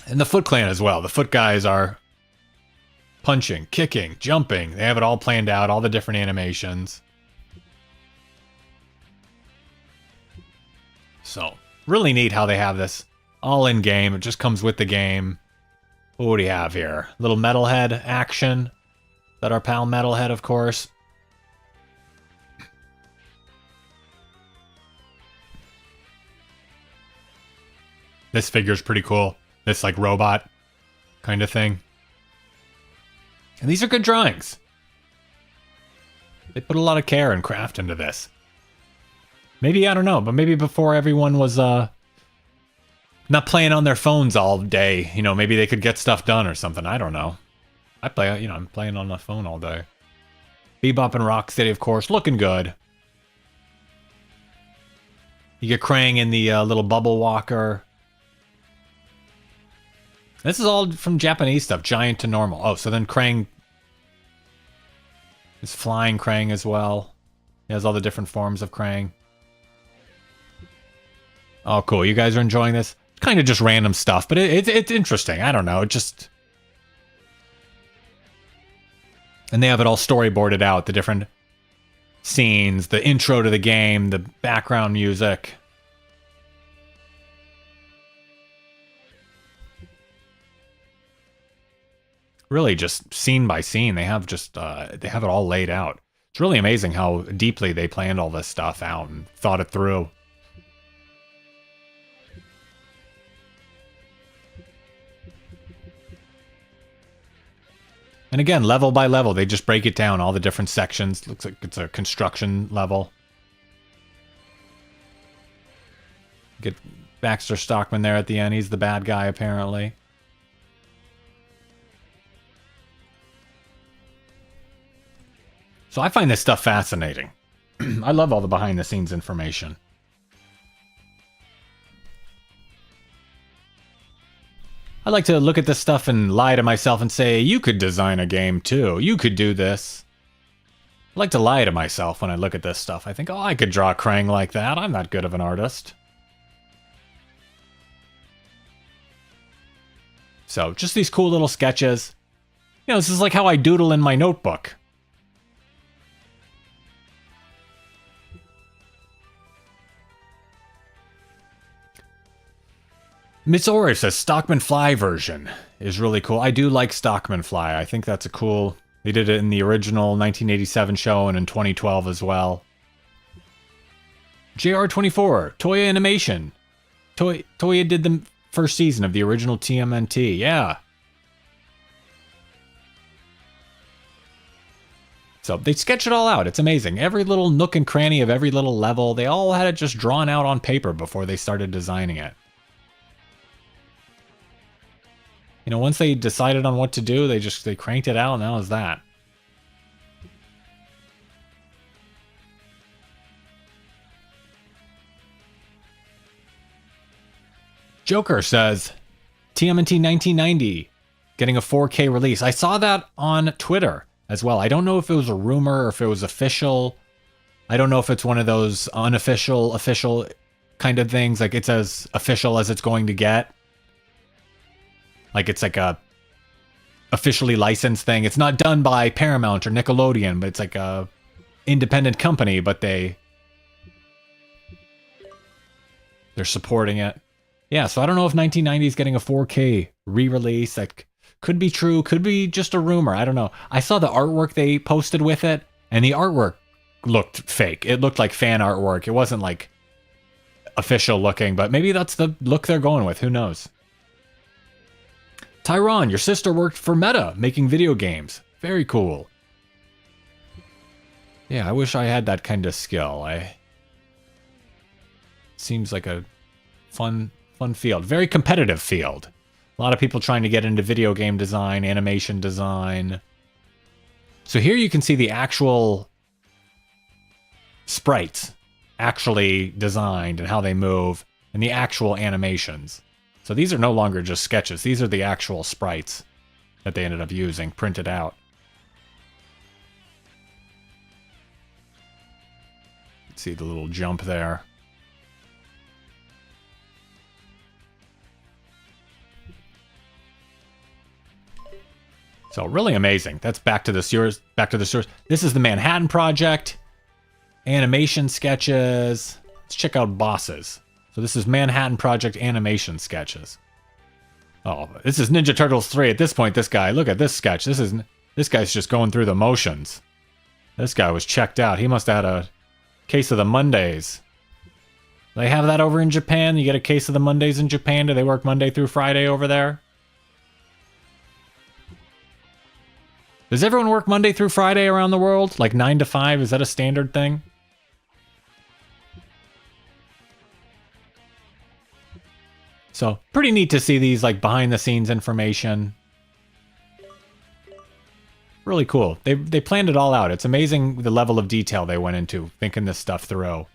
Speaker 1: And the Foot Clan as well. The Foot guys are punching, kicking, jumping. They have it all planned out, all the different animations. So, really neat how they have this all in game. It just comes with the game. What do you have here? Little Metalhead action. That our pal Metalhead, of course. This figure's pretty cool. This like robot kind of thing. And these are good drawings. They put a lot of care and craft into this. Maybe, I don't know, but maybe before everyone was not playing on their phones all day, you know, maybe they could get stuff done or something. I don't know. I'm playing on my phone all day. Bebop and Rocksteady, of course, looking good. You get Krang in the little bubble walker. This is all from Japanese stuff, giant to normal. Oh, so then Krang is flying Krang as well. He has all the different forms of Krang. Oh, cool. You guys are enjoying this? Kind of just random stuff, but it's interesting. I don't know. It just... And they have it all storyboarded out. The different scenes, the intro to the game, the background music. really just scene by scene. They have just they have it all laid out. It's really amazing how deeply they planned all this stuff out and thought it through. And again, level by level, they just break it down, all the different sections. Looks like it's a construction level. Get Baxter Stockman there at the end. He's the bad guy, apparently. So I find this stuff fascinating. I love all the behind-the-scenes information. I like to look at this stuff and lie to myself and say, you could design a game too. You could do this. I like to lie to myself when I look at this stuff. I think, oh, I could draw Krang like that. I'm not good of an artist. So, just these cool little sketches. You know, this is like how I doodle in my notebook. Mitsori says Stockman Fly version is really cool. I do like Stockman Fly. I think that's a cool... They did it in the original 1987 show and in 2012 as well. JR24, Toya Animation. Toya did the first season of the original TMNT. Yeah. So they sketch it all out. It's amazing. Every little nook and cranny of every little level, they all had it just drawn out on paper before they started designing it. You know, once they decided on what to do, they cranked it out, and that was that. Joker says, TMNT 1990 getting a 4K release. I saw that on Twitter as well. I don't know if it was a rumor or if it was official. I don't know if it's one of those unofficial, official kind of things. Like it's as official as it's going to get. Like it's like a officially licensed thing. It's not done by Paramount or Nickelodeon, but it's like a independent company, but they're supporting it. Yeah, so I don't know if 1990 is getting a 4K re-release. That could be true, could be just a rumor. I don't know. I saw the artwork they posted with it, and the artwork looked fake. It looked like fan artwork. It wasn't like official looking, but maybe that's the look they're going with. Who knows? Tyron, your sister worked for Meta, making video games. Very cool. Yeah, I wish I had that kind of skill. Seems like a fun field. Very competitive field. A lot of people trying to get into video game design, animation design. So here you can see the actual sprites actually designed and how they move, and the actual animations. So these are no longer just sketches. These are the actual sprites that they ended up using, printed out. See the little jump there. So really amazing. That's back to the source. This is the Manhattan Project. Animation sketches. Let's check out bosses. So this is Manhattan Project animation sketches. Oh, this is Ninja Turtles 3. At this point, this guy, look at this sketch. This guy's just going through the motions. This guy was checked out. He must have had a case of the Mondays. They have that over in Japan? You get a case of the Mondays in Japan? Do they work Monday through Friday over there? Does everyone work Monday through Friday around the world? Like 9 to 5? Is that a standard thing? So, pretty neat to see these like behind the scenes information. Really cool. They planned it all out. It's amazing the level of detail they went into thinking this stuff through.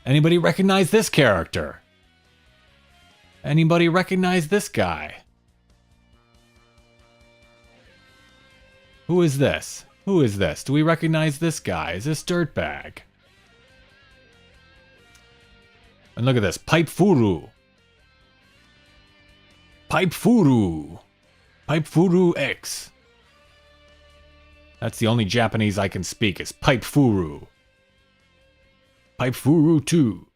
Speaker 1: Anybody recognize this character? Anybody recognize this guy? Who is this? Who is this? Do we recognize this guy? Is this Dirtbag? And look at this. Pipe Furu. Pipe Furu. Pipe Furu X. That's the only Japanese I can speak is Pipe Furu. Pipe Furu 2.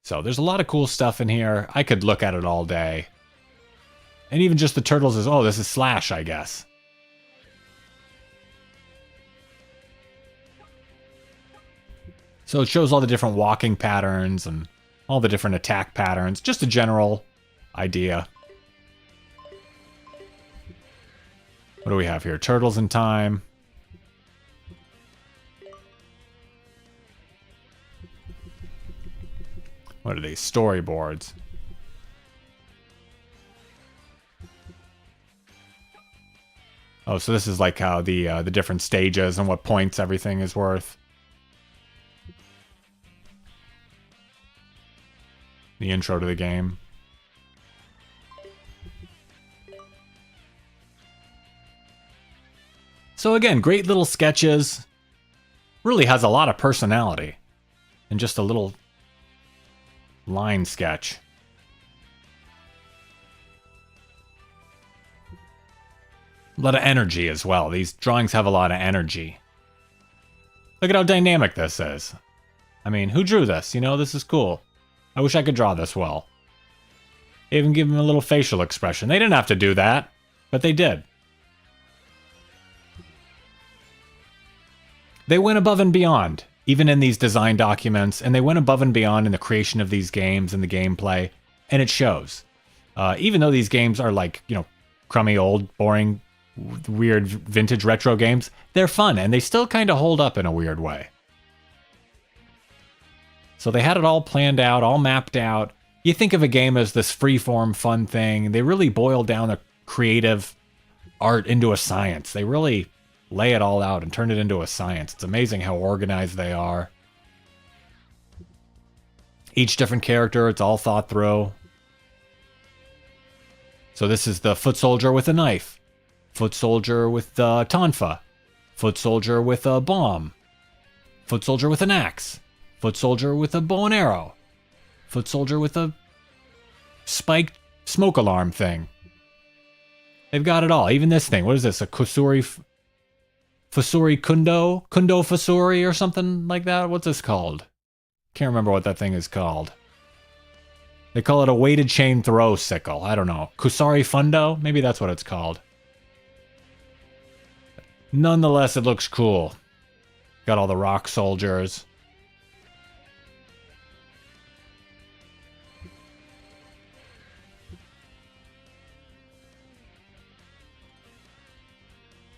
Speaker 1: So there's a lot of cool stuff in here. I could look at it all day. And even just the turtles is, oh, this is Slash, I guess. So it shows all the different walking patterns and all the different attack patterns. Just a general idea. What do we have here? Turtles in Time. What are these? Storyboards. Oh, so this is like how the different stages and what points everything is worth. The intro to the game. So again, great little sketches. Really has a lot of personality. And just a little line sketch. A lot of energy as well. These drawings have a lot of energy. Look at how dynamic this is. I mean, who drew this? You know, this is cool. I wish I could draw this well. They even give him a little facial expression. They didn't have to do that, but they did. They went above and beyond, even in these design documents, and they went above and beyond in the creation of these games and the gameplay, and it shows. Even though these games are like, you know, crummy, old, boring, weird, vintage retro games, they're fun, and they still kind of hold up in a weird way. So they had it all planned out, all mapped out. You think of a game as this freeform, fun thing. They really boil down the creative art into a science. They really lay it all out and turn it into a science. It's amazing how organized they are. Each different character, it's all thought through. So this is the foot soldier with a knife. Foot soldier with tonfa. Foot soldier with a bomb. Foot soldier with an axe. Foot soldier with a bow and arrow. Foot soldier with a spiked smoke alarm thing. They've got it all. Even this thing. What is this? A Kusuri... Fusuri Kundo? Kundo Fusuri or something like that? What's this called? Can't remember what that thing is called. They call it a weighted chain throw sickle. I don't know. Kusari Fundo? Maybe that's what it's called. Nonetheless, it looks cool. Got all the rock soldiers.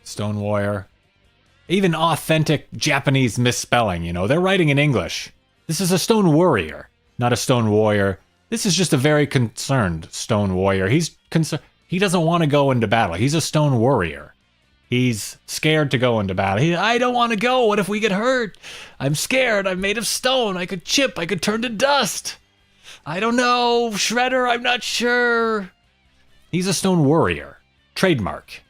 Speaker 1: Stone Warrior. Even authentic Japanese misspelling, you know. They're writing in English. This is a Stone Warrior, not a Stone Warrior. This is just a very concerned Stone Warrior. He's concerned. He doesn't want to go into battle. He's a Stone Warrior. He's scared to go into battle. I don't want to go. What if we get hurt? I'm scared. I'm made of stone. I could chip. I could turn to dust. I don't know. Shredder, I'm not sure. He's a Stone Warrior. Trademark.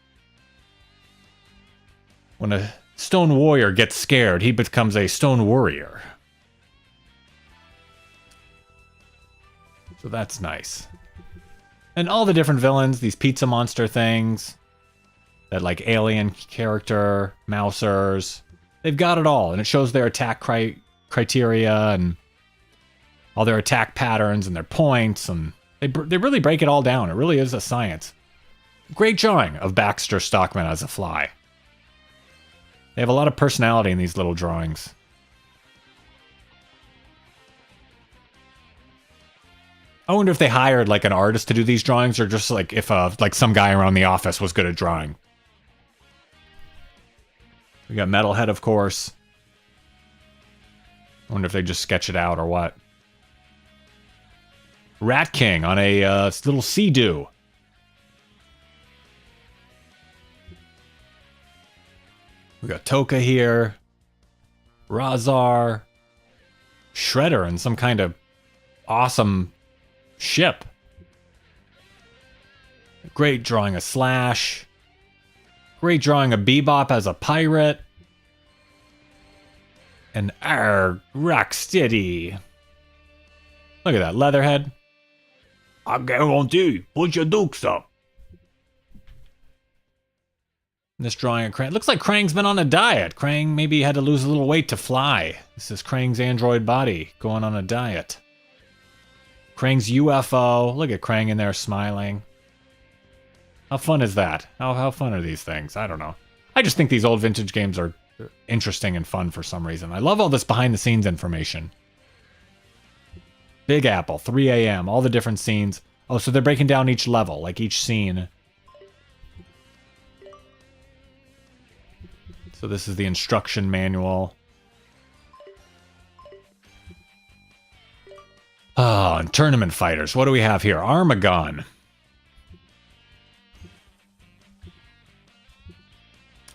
Speaker 1: When a Stone Warrior gets scared, he becomes a Stone Warrior. So that's nice. And all the different villains, these pizza monster things, that like alien character, Mousers, they've got it all. And it shows their attack criteria and all their attack patterns and their points. And they really break it all down. It really is a science. Great drawing of Baxter Stockman as a fly. They have a lot of personality in these little drawings. I wonder if they hired like an artist to do these drawings, or just like if like some guy around the office was good at drawing. We got Metalhead, of course. I wonder if they just sketch it out or what. Rat King on a little Sea-Doo. We got Toka here. Razar. Shredder and some kind of awesome ship. Great drawing of Slash. Great drawing of Bebop as a pirate. And Rocksteady. Look at that, Leatherhead. I guarantee, put your dukes up. This drawing of Krang. Looks like Krang's been on a diet. Krang maybe had to lose a little weight to fly. This is Krang's android body going on a diet. Krang's UFO. Look at Krang in there smiling. How fun is that? How fun are these things? I don't know. I just think these old vintage games are interesting and fun for some reason. I love all this behind-the-scenes information. Big Apple, 3 a.m., all the different scenes. Oh, so they're breaking down each level, like each scene. So this is the instruction manual. Oh, and tournament fighters. What do we have here? Armagon.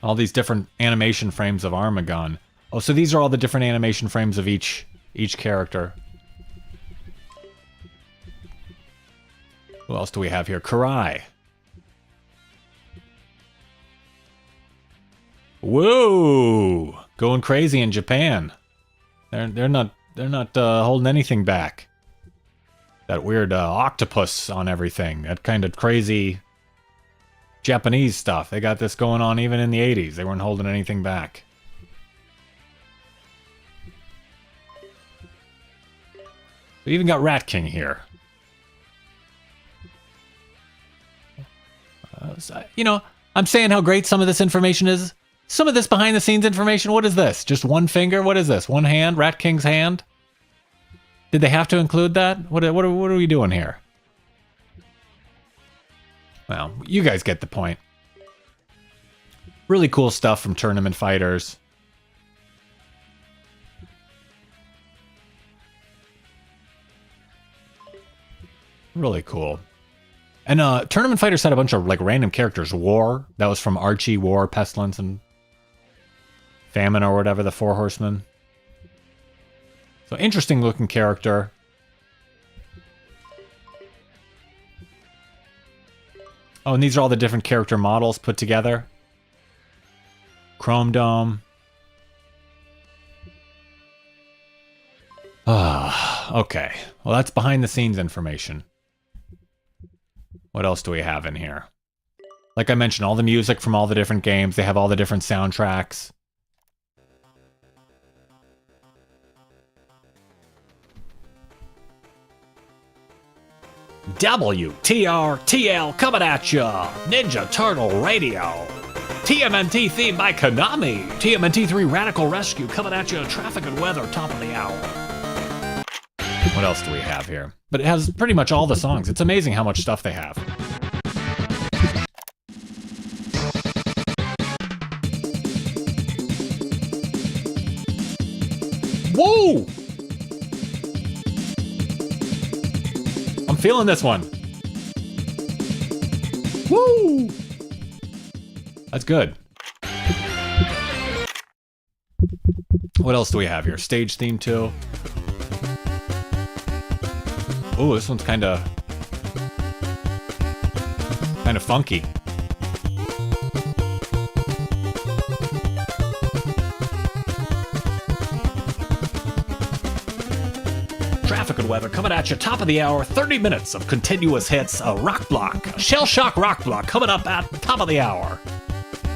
Speaker 1: All these different animation frames of Armagon. Oh, so these are all the different animation frames of each character. Who else do we have here? Karai. Whoa! Going crazy in Japan. They're not holding anything back. That weird octopus on everything. That kind of crazy Japanese stuff. They got this going on even in the 80s. They weren't holding anything back. We even got Rat King here. You know, I'm saying how great some of this information is. Some of this behind-the-scenes information, what is this? Just one finger? What is this? One hand? Rat King's hand? Did they have to include that? What are we doing here? Well, you guys get the point. Really cool stuff from Tournament Fighters. Really cool. And Tournament Fighters had a bunch of like random characters. War, that was from Archie, War, Pestilence, and Famine or whatever, the Four Horsemen. So interesting looking character. Oh, and these are all the different character models put together. Chrome Dome. Ah, okay. Well, that's behind the scenes information. What else do we have in here? Like I mentioned, all the music from all the different games. They have all the different soundtracks. WTRTL coming at ya! Ninja Turtle Radio! TMNT theme by Konami! TMNT 3 Radical Rescue coming at ya! Traffic and weather, top of the hour. What else do we have here? But it has pretty much all the songs. It's amazing how much stuff they have. Whoa! I'm feeling this one. Woo! That's good. What else do we have here? Stage theme too. Oh, this one's kind of funky. Traffic and weather coming at you, top of the hour, 30 minutes of continuous hits, a rock block, a shell shock rock block coming up at top of the hour.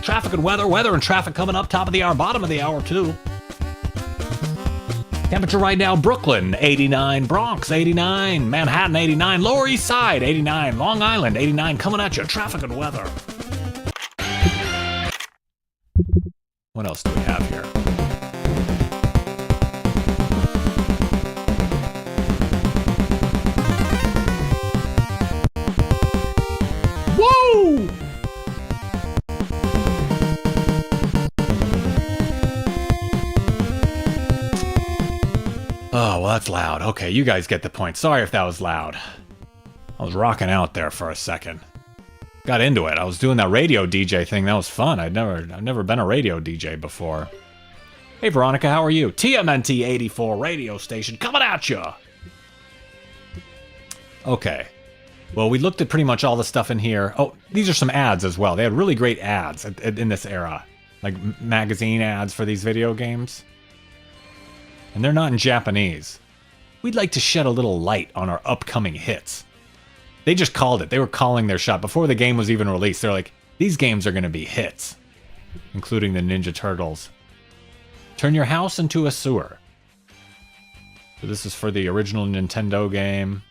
Speaker 1: Traffic and weather and traffic coming up top of the hour, bottom of the hour too. Temperature right now, Brooklyn, 89, Bronx, 89, Manhattan, 89, Lower East Side, 89, Long Island, 89, coming at you, traffic and weather. What else do we have here? Woo! Oh, well, that's loud. Okay, you guys get the point. Sorry if that was loud. I was rocking out there for a second. Got into it. I was doing that radio DJ thing. That was fun. I've never been a radio DJ before. Hey, Veronica, how are you? TMNT 84 radio station coming at you. Okay. Well, we looked at pretty much all the stuff in here. Oh, these are some ads as well. They had really great ads in this era. Like magazine ads for these video games. And they're not in Japanese. We'd like to shed a little light on our upcoming hits. They just called it. They were calling their shot. Before the game was even released, they're like, these games are going to be hits. Including the Ninja Turtles. Turn your house into a sewer. So this is for the original Nintendo game.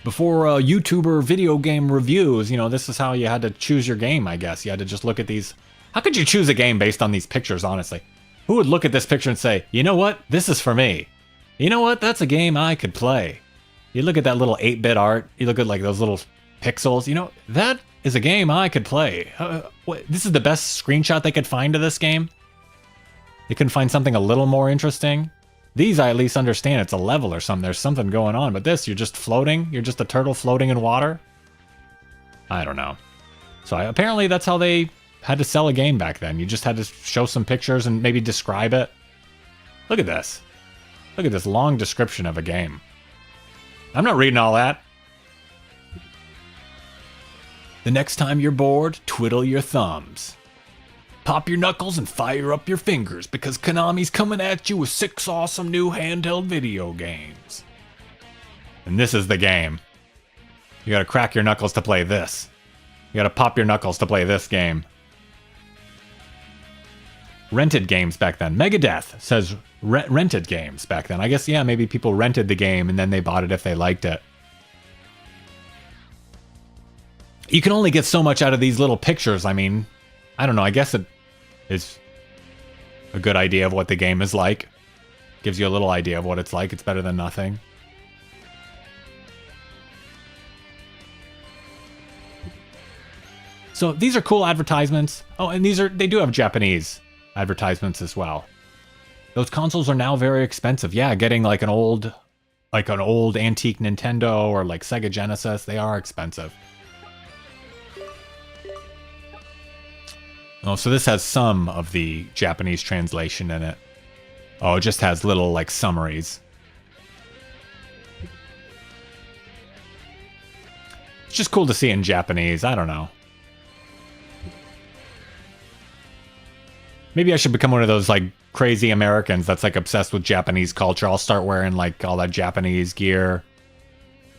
Speaker 1: before YouTuber video game reviews, you know, this is how you had to choose your game, I guess. You had to just look at these. How could you choose a game based on these pictures, honestly? Who would look at this picture and say, you know what? This is for me. You know what? That's a game I could play. You look at that little 8-bit art. You look at like those little pixels. You know, that is a game I could play. This is the best screenshot they could find of this game. They couldn't find something a little more interesting. These I at least understand it's a level or something. There's something going on. But this, you're just floating. You're just a turtle floating in water. I don't know. So apparently that's how they had to sell a game back then. You just had to show some pictures and maybe describe it. Look at this. Look at this long description of a game. I'm not reading all that. The next time you're bored, twiddle your thumbs. Pop your knuckles and fire up your fingers because Konami's coming at you with 6 awesome new handheld video games. And this is the game. You gotta crack your knuckles to play this. You gotta pop your knuckles to play this game. Rented games back then. Megadeth says rented games back then. I guess, yeah, maybe people rented the game and then they bought it if they liked it. You can only get so much out of these little pictures. I mean, I don't know. I guess it is a good idea of what the game is like. Gives you a little idea of what it's like. It's better than nothing. So these are cool advertisements. Oh, and they do have Japanese advertisements as well. Those consoles are now very expensive. Yeah, getting like an old antique Nintendo or like Sega Genesis, they are expensive. Oh, so this has some of the Japanese translation in it. Oh, it just has little like summaries. It's just cool to see in Japanese. I don't know. Maybe I should become one of those like crazy Americans that's like obsessed with Japanese culture. I'll start wearing like all that Japanese gear,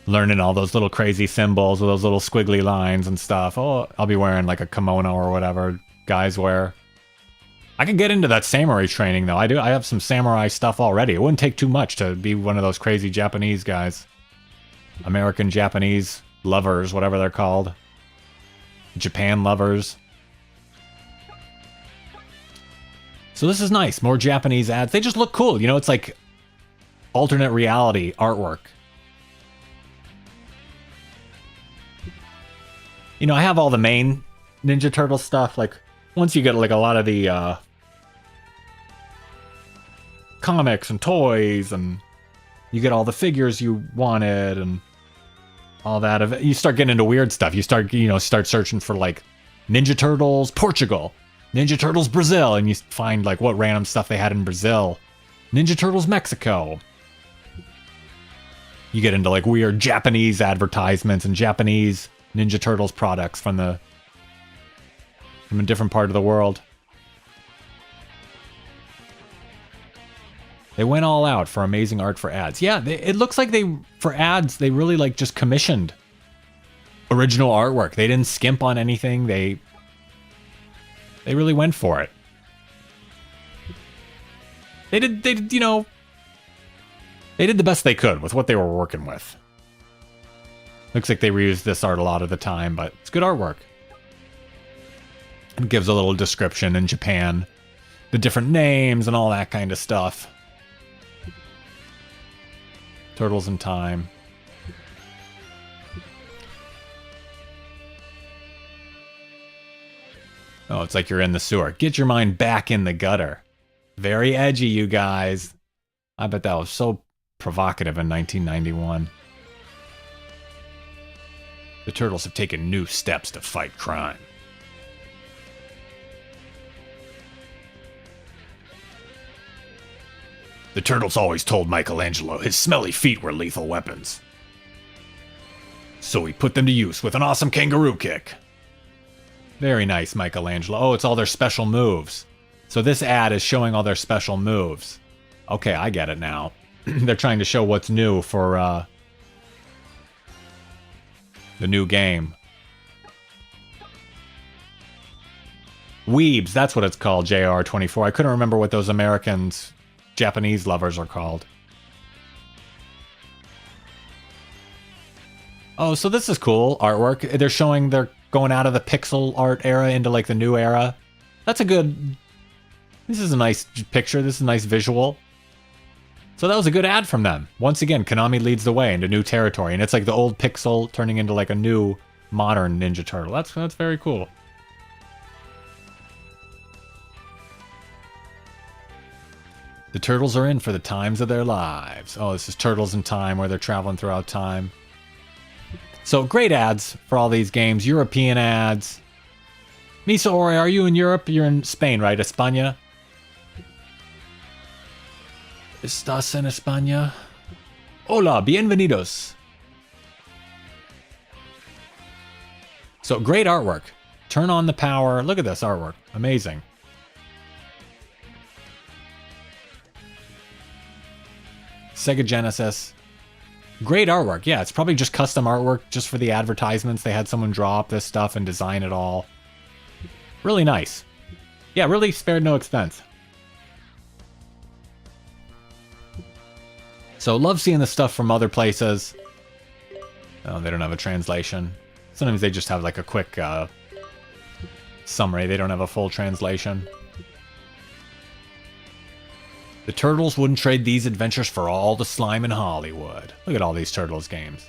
Speaker 1: learning all those little crazy symbols with those little squiggly lines and stuff. Oh, I'll be wearing like a kimono or whatever guys wear. I can get into that samurai training though. I have some samurai stuff already. It wouldn't take too much to be one of those crazy Japanese guys. American Japanese lovers, whatever they're called. Japan lovers. So this is nice. More Japanese ads. They just look cool. You know, it's like alternate reality artwork. You know, I have all the main Ninja Turtle stuff. Like, once you get like a lot of the comics and toys, and you get all the figures you wanted and all that, you start getting into weird stuff. You start searching for like Ninja Turtles Portugal, Ninja Turtles Brazil, and you find like what random stuff they had in Brazil. Ninja Turtles Mexico. You get into like weird Japanese advertisements and Japanese Ninja Turtles products from a different part of the world. They went all out for amazing art for ads. Yeah, it looks like for ads, they really like just commissioned original artwork. They didn't skimp on anything. They really went for it. They did the best they could with what they were working with. Looks like they reused this art a lot of the time, but it's good artwork. It gives a little description in Japan, the different names and all that kind of stuff. Turtles in Time. Oh, it's like you're in the sewer. Get your mind back in the gutter. Very edgy, you guys. I bet that was so provocative in 1991. The Turtles have taken new steps to fight crime. The Turtles always told Michelangelo his smelly feet were lethal weapons. So he put them to use with an awesome kangaroo kick. Very nice, Michelangelo. Oh, it's all their special moves. So this ad is showing all their special moves. Okay, I get it now. They're trying to show what's new for the new game. Weebs, that's what it's called, JR24. I couldn't remember what those Japanese lovers are called. Oh, so this is cool artwork. They're showing they're going out of the pixel art era into like the new era. That's a good... This is a nice picture. This is a nice visual. So that was a good ad from them. Once again, Konami leads the way into new territory. And it's like the old pixel turning into like a new modern Ninja Turtle. That's very cool. The turtles are in for the times of their lives. Oh, this is Turtles in Time, where they're traveling throughout time. So great ads for all these games. European ads. Misa Ori, are you in Europe? You're in Spain, right? España? ¿Estás en España? Hola, bienvenidos. So great artwork. Turn on the power. Look at this artwork. Amazing. Sega Genesis. Great artwork. Yeah, it's probably just custom artwork just for the advertisements. They had someone draw up this stuff and design it all. Really nice. Yeah, really spared no expense. So love seeing the stuff from other places. Oh, they don't have a translation. Sometimes they just have like a quick summary. They don't have a full translation. The Turtles wouldn't trade these adventures for all the slime in Hollywood. Look at all these Turtles games.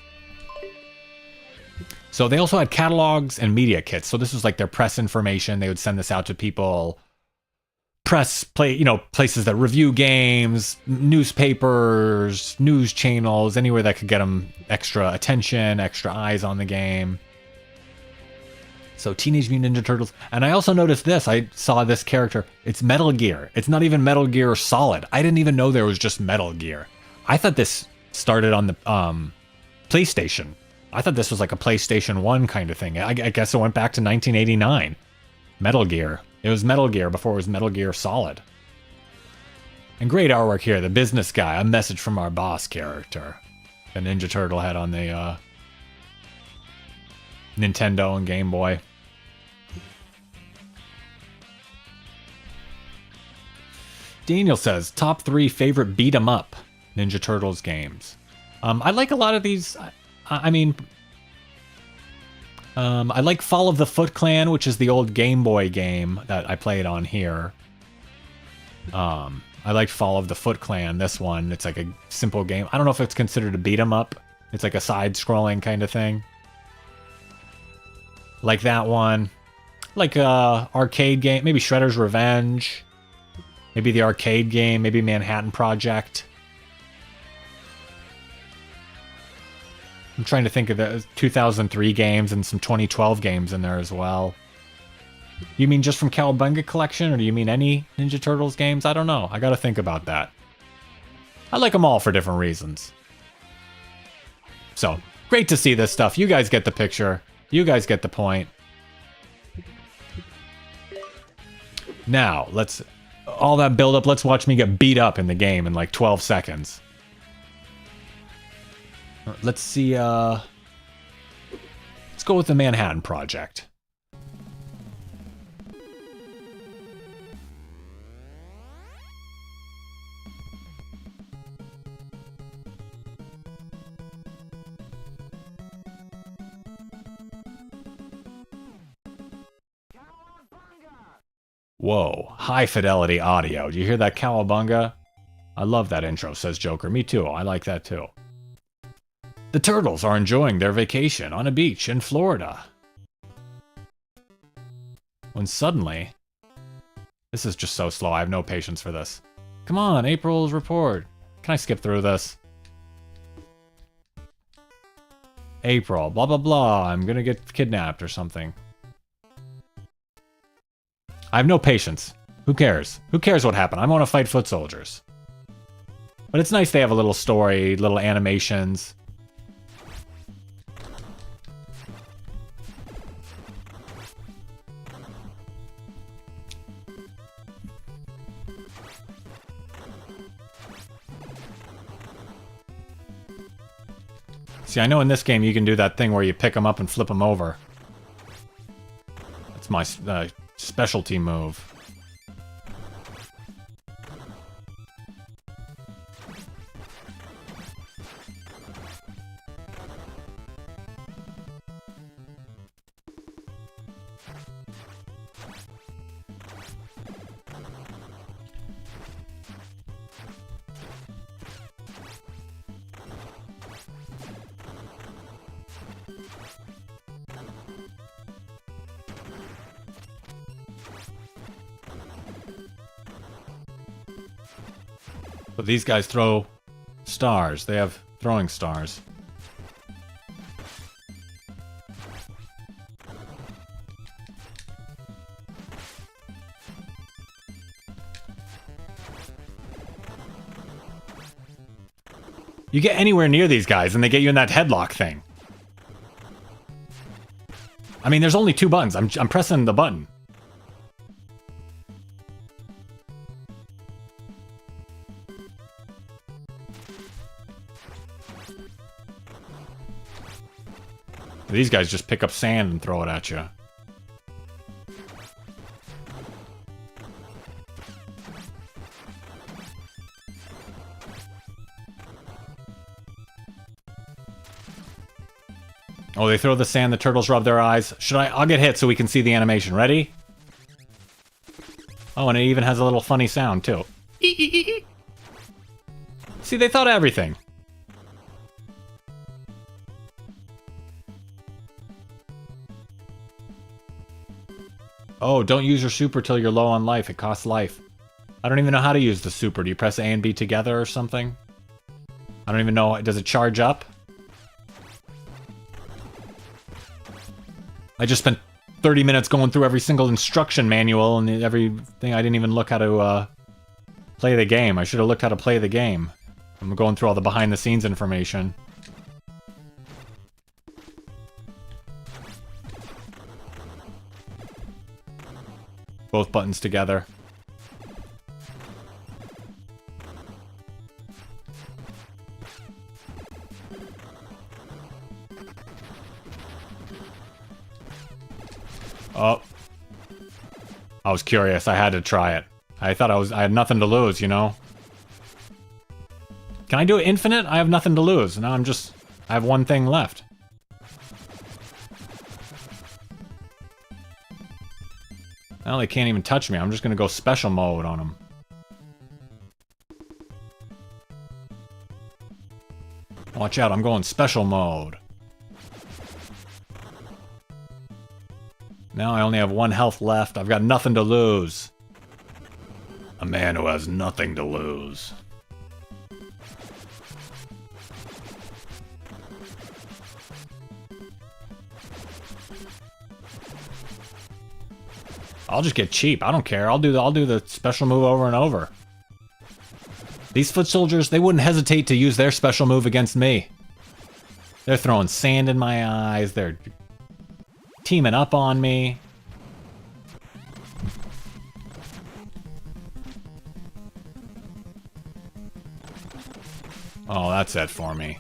Speaker 1: So they also had catalogs and media kits. So this was like their press information. They would send this out to people. Places that review games, newspapers, news channels, anywhere that could get them extra attention, extra eyes on the game. So Teenage Mutant Ninja Turtles. And I also noticed this. I saw this character. It's Metal Gear. It's not even Metal Gear Solid. I didn't even know there was just Metal Gear. I thought this started on the PlayStation. I thought this was like a PlayStation 1 kind of thing. I guess it went back to 1989. Metal Gear. It was Metal Gear before it was Metal Gear Solid. And great artwork here. The business guy. A message from our boss character. The Ninja Turtle head on the Nintendo and Game Boy. Daniel says, top 3 favorite beat-em-up Ninja Turtles games. I like a lot of these. I like Fall of the Foot Clan, which is the old Game Boy game that I played on here. I liked Fall of the Foot Clan, this one. It's like a simple game. I don't know if it's considered a beat-em-up. It's like a side-scrolling kind of thing. Like that one. Like a arcade game. Maybe Shredder's Revenge. Maybe the arcade game. Maybe Manhattan Project. I'm trying to think of the 2003 games and some 2012 games in there as well. You mean just from Cowabunga Collection, or do you mean any Ninja Turtles games? I don't know. I gotta think about that. I like them all for different reasons. So, great to see this stuff. You guys get the picture. You guys get the point. Now, all that build up, let's watch me get beat up in the game in like 12 seconds. Let's see, let's go with the Manhattan Project. Whoa, high fidelity audio. Do you hear that Cowabunga? I love that intro, says Joker. Me too, I like that too. The Turtles are enjoying their vacation on a beach in Florida. When suddenly... This is just so slow, I have no patience for this. Come on, April's report. Can I skip through this? April, blah blah blah, I'm gonna get kidnapped or something. I have no patience. Who cares? Who cares what happened? I want to fight foot soldiers. But it's nice they have a little story, little animations. See, I know in this game you can do that thing where you pick them up and flip them over. That's my specialty move. But these guys throw stars. They have throwing stars. You get anywhere near these guys and they get you in that headlock thing. I mean, there's only 2 buttons. I'm pressing the button. These guys just pick up sand and throw it at you. Oh, they throw the sand, the turtles rub their eyes. I'll get hit so we can see the animation. Ready? Oh, and it even has a little funny sound, too. See, they thought of everything. Oh, don't use your super till you're low on life. It costs life. I don't even know how to use the super. Do you press A and B together or something? I don't even know. Does it charge up? I just spent 30 minutes going through every single instruction manual and everything. I didn't even look how to play the game. I should have looked how to play the game. I'm going through all the behind-the-scenes information. Both buttons together. Oh. I was curious. I had to try it. I thought I had nothing to lose, you know? Can I do it infinite? I have nothing to lose. Now I have one thing left. Now they can't even touch me. I'm just gonna go special mode on them. Watch out, I'm going special mode. Now I only have 1 health left. I've got nothing to lose. A man who has nothing to lose. I'll just get cheap. I don't care. I'll do the special move over and over. These foot soldiers, they wouldn't hesitate to use their special move against me. They're throwing sand in my eyes. They're teaming up on me. Oh, that's it for me.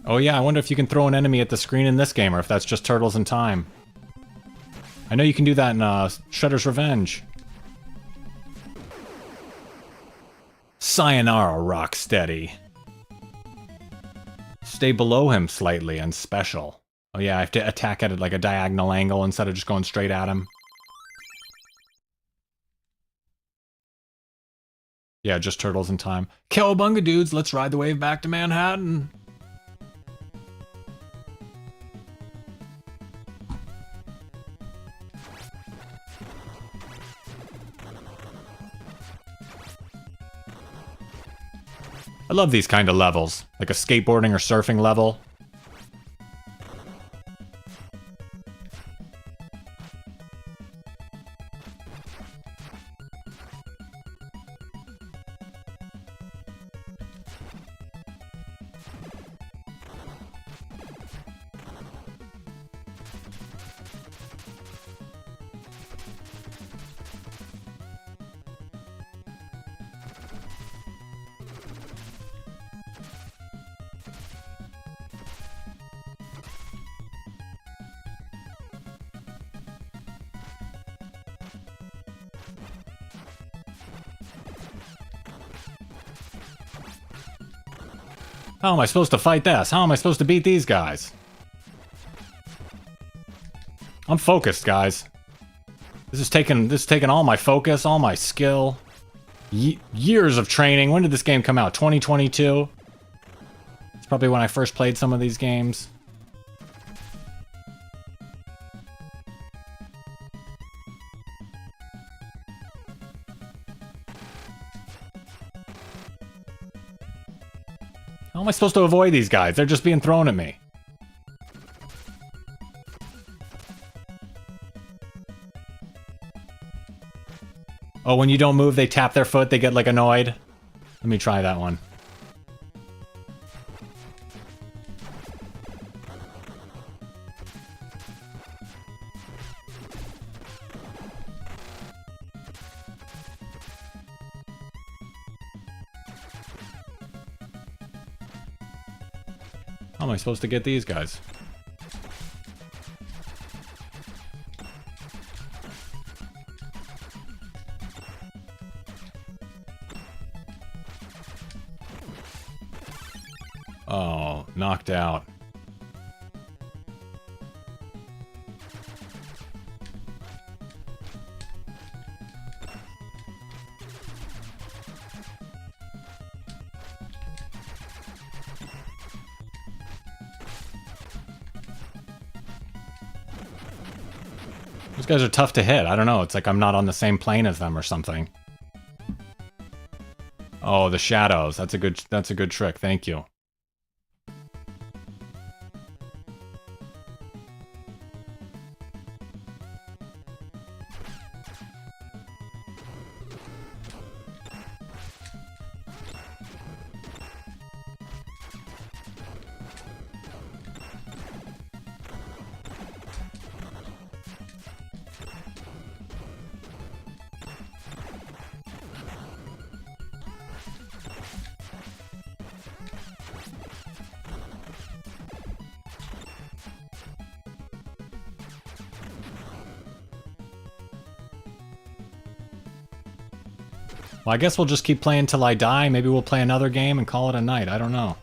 Speaker 1: Oh yeah, I wonder if you can throw an enemy at the screen in this game, or if that's just Turtles in Time. I know you can do that in Shredder's Revenge. Sayonara, Rocksteady. Stay below him slightly and special. Oh yeah, I have to attack at like a diagonal angle instead of just going straight at him. Yeah, just Turtles in Time. Cowabunga, dudes, let's ride the wave back to Manhattan. I love these kind of levels, like a skateboarding or surfing level. How am I supposed to fight this? How am I supposed to beat these guys? I'm focused, guys. This is taking all my focus, all my skill. Years of training. When did this game come out? 2022? It's probably when I first played some of these games. How am I supposed to avoid these guys? They're just being thrown at me. Oh, when you don't move, they tap their foot, they get, like, annoyed. Let me try that one. How am I supposed to get these guys? Oh, knocked out. Those guys are tough to hit. I don't know. It's like I'm not on the same plane as them or something. Oh, the shadows. That's a good trick. Thank you. Well, I guess we'll just keep playing till I die. Maybe we'll play another game and call it a night. I don't know.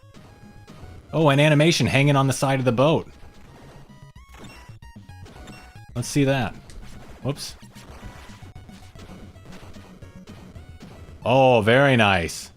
Speaker 1: Oh, an animation hanging on the side of the boat. Let's see that. Whoops. Oh, very nice.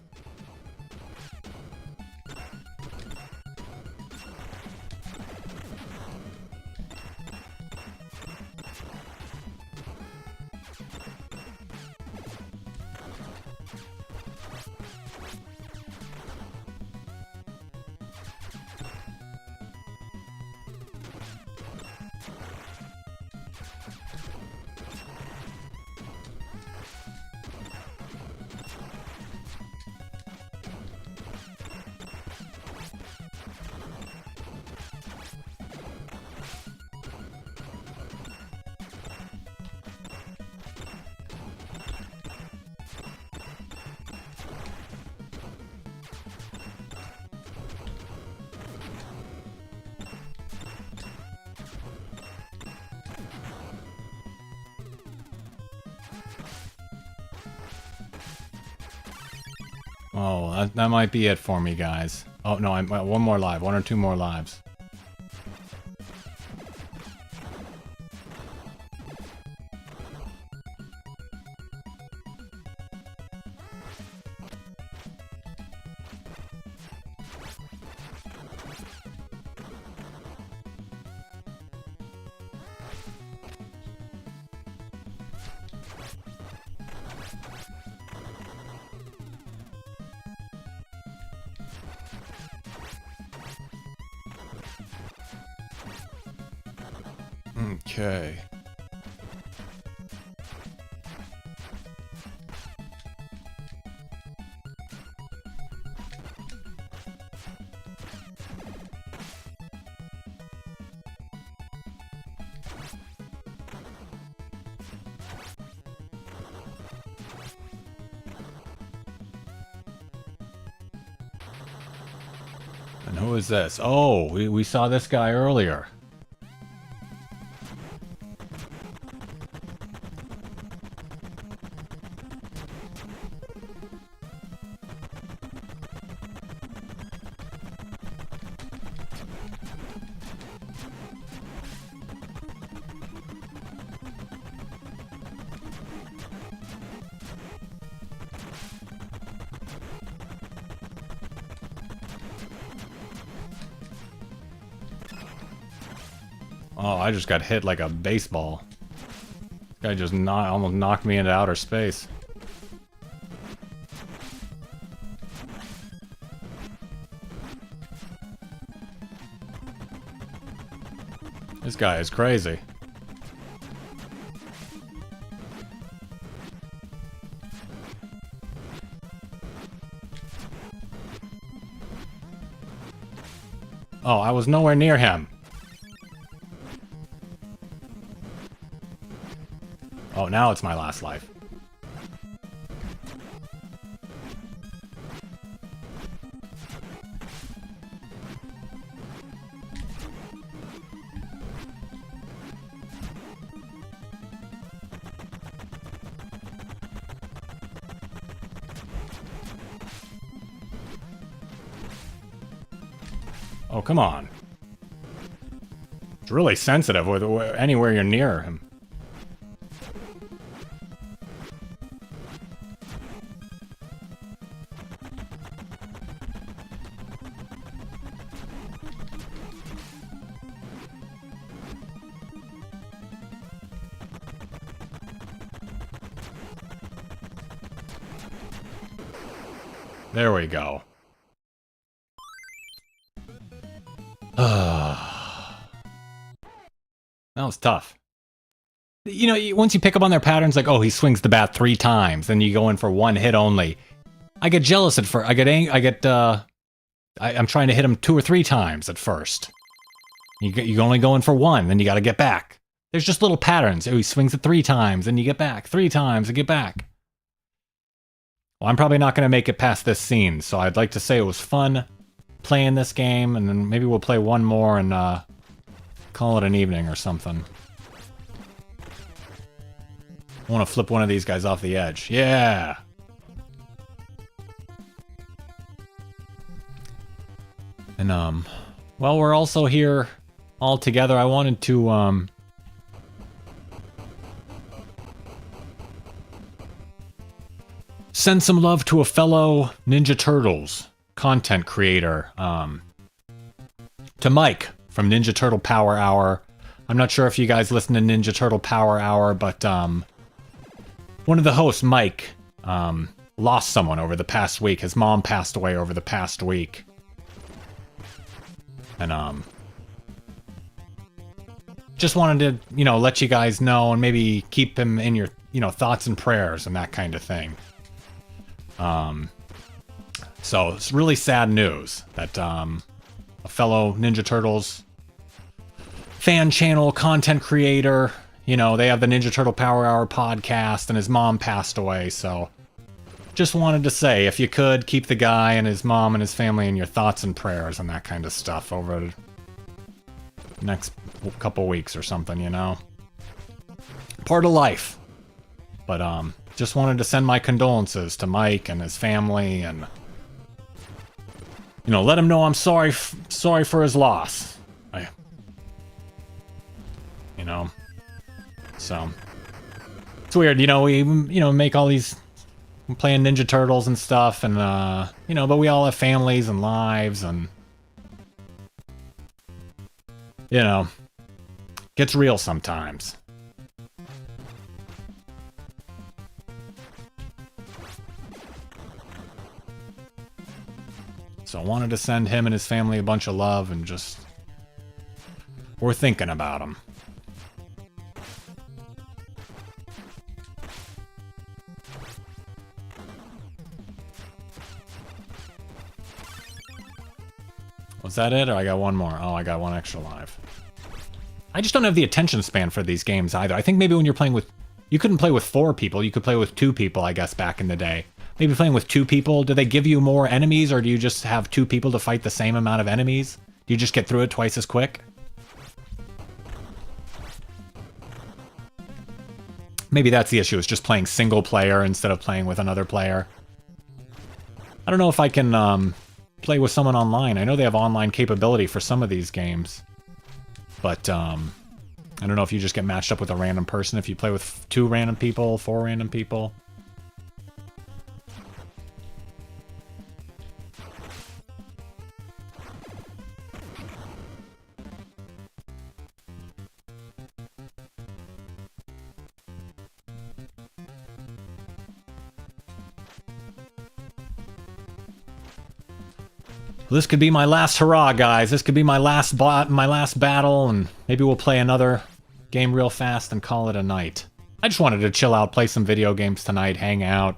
Speaker 1: Oh, that might be it for me, guys. Oh, no, I'm one more live. One or two more lives. Okay. And who is this? Oh, we saw this guy earlier. Oh, I just got hit like a baseball. This guy just almost knocked me into outer space. This guy is crazy. Oh, I was nowhere near him. Oh, now it's my last life. Oh, come on. It's really sensitive with anywhere you're near him. There we go. That was tough. You know, once you pick up on their patterns, like, oh, he swings the bat 3 times, then you go in for 1 hit only. I get jealous at first. I'm trying to hit him 2 or 3 times at first. You only go in for 1, then you got to get back. There's just little patterns. Oh, he swings it 3 times, then you get back. 3 times, and get back. Well, I'm probably not going to make it past this scene, so I'd like to say it was fun playing this game, and then maybe we'll play one more and call it an evening or something. I want to flip one of these guys off the edge. Yeah! And, well, we're also here all together. I wanted to, send some love to a fellow Ninja Turtles content creator, to Mike from Ninja Turtle Power Hour. I'm not sure if you guys listen to Ninja Turtle Power Hour, but, one of the hosts, Mike, lost someone over the past week. His mom passed away over the past week. And, just wanted to, let you guys know and maybe keep him in your, thoughts and prayers and that kind of thing. So it's really sad news that, a fellow Ninja Turtles fan channel content creator, they have the Ninja Turtle Power Hour podcast, and his mom passed away, so just wanted to say, if you could, keep the guy and his mom and his family in your thoughts and prayers and that kind of stuff over the next couple weeks or something, Part of life. But, just wanted to send my condolences to Mike and his family, and, let him know I'm sorry for his loss. So, it's weird, we, make all these, playing Ninja Turtles and stuff, and, but we all have families and lives, and, gets real sometimes. So I wanted to send him and his family a bunch of love, and just, we're thinking about him. Was that it, or I got one more? Oh, I got one extra live. I just don't have the attention span for these games either. I think maybe when you're playing with... You couldn't play with 4 people. You could play with 2 people, I guess, back in the day. Maybe playing with 2 people, do they give you more enemies, or do you just have 2 people to fight the same amount of enemies? Do you just get through it twice as quick? Maybe that's the issue, is just playing single player instead of playing with another player. I don't know if I can play with someone online. I know they have online capability for some of these games. But, I don't know if you just get matched up with a random person if you play with 2 random people, 4 random people. This could be my last hurrah, guys. This could be my last battle, and maybe we'll play another game real fast and call it a night. I just wanted to chill out, play some video games tonight, hang out,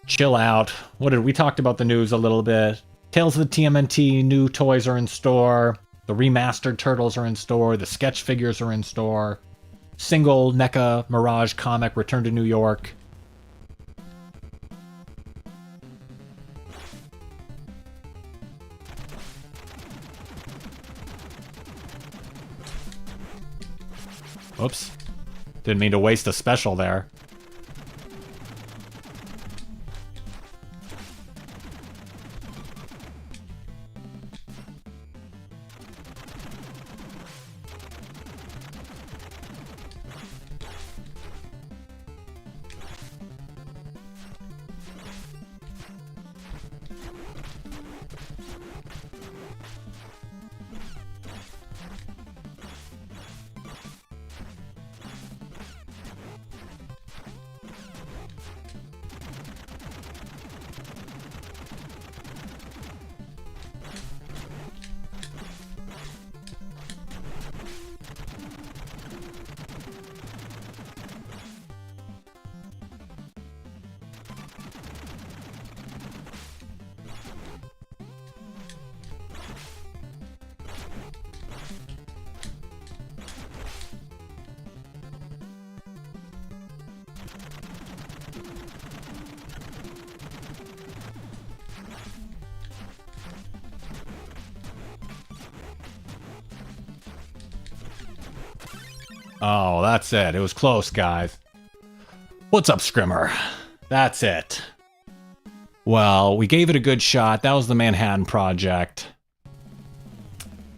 Speaker 1: chill out. We talked about the news a little bit. Tales of the TMNT new toys are in store. The remastered Turtles are in store. The sketch figures are in store. Single NECA Mirage comic Return to New York. Oops. Didn't mean to waste a special there. Oh, that's it. It was close, guys. What's up, Scrimmer? That's it. Well, we gave it a good shot. That was the Manhattan Project.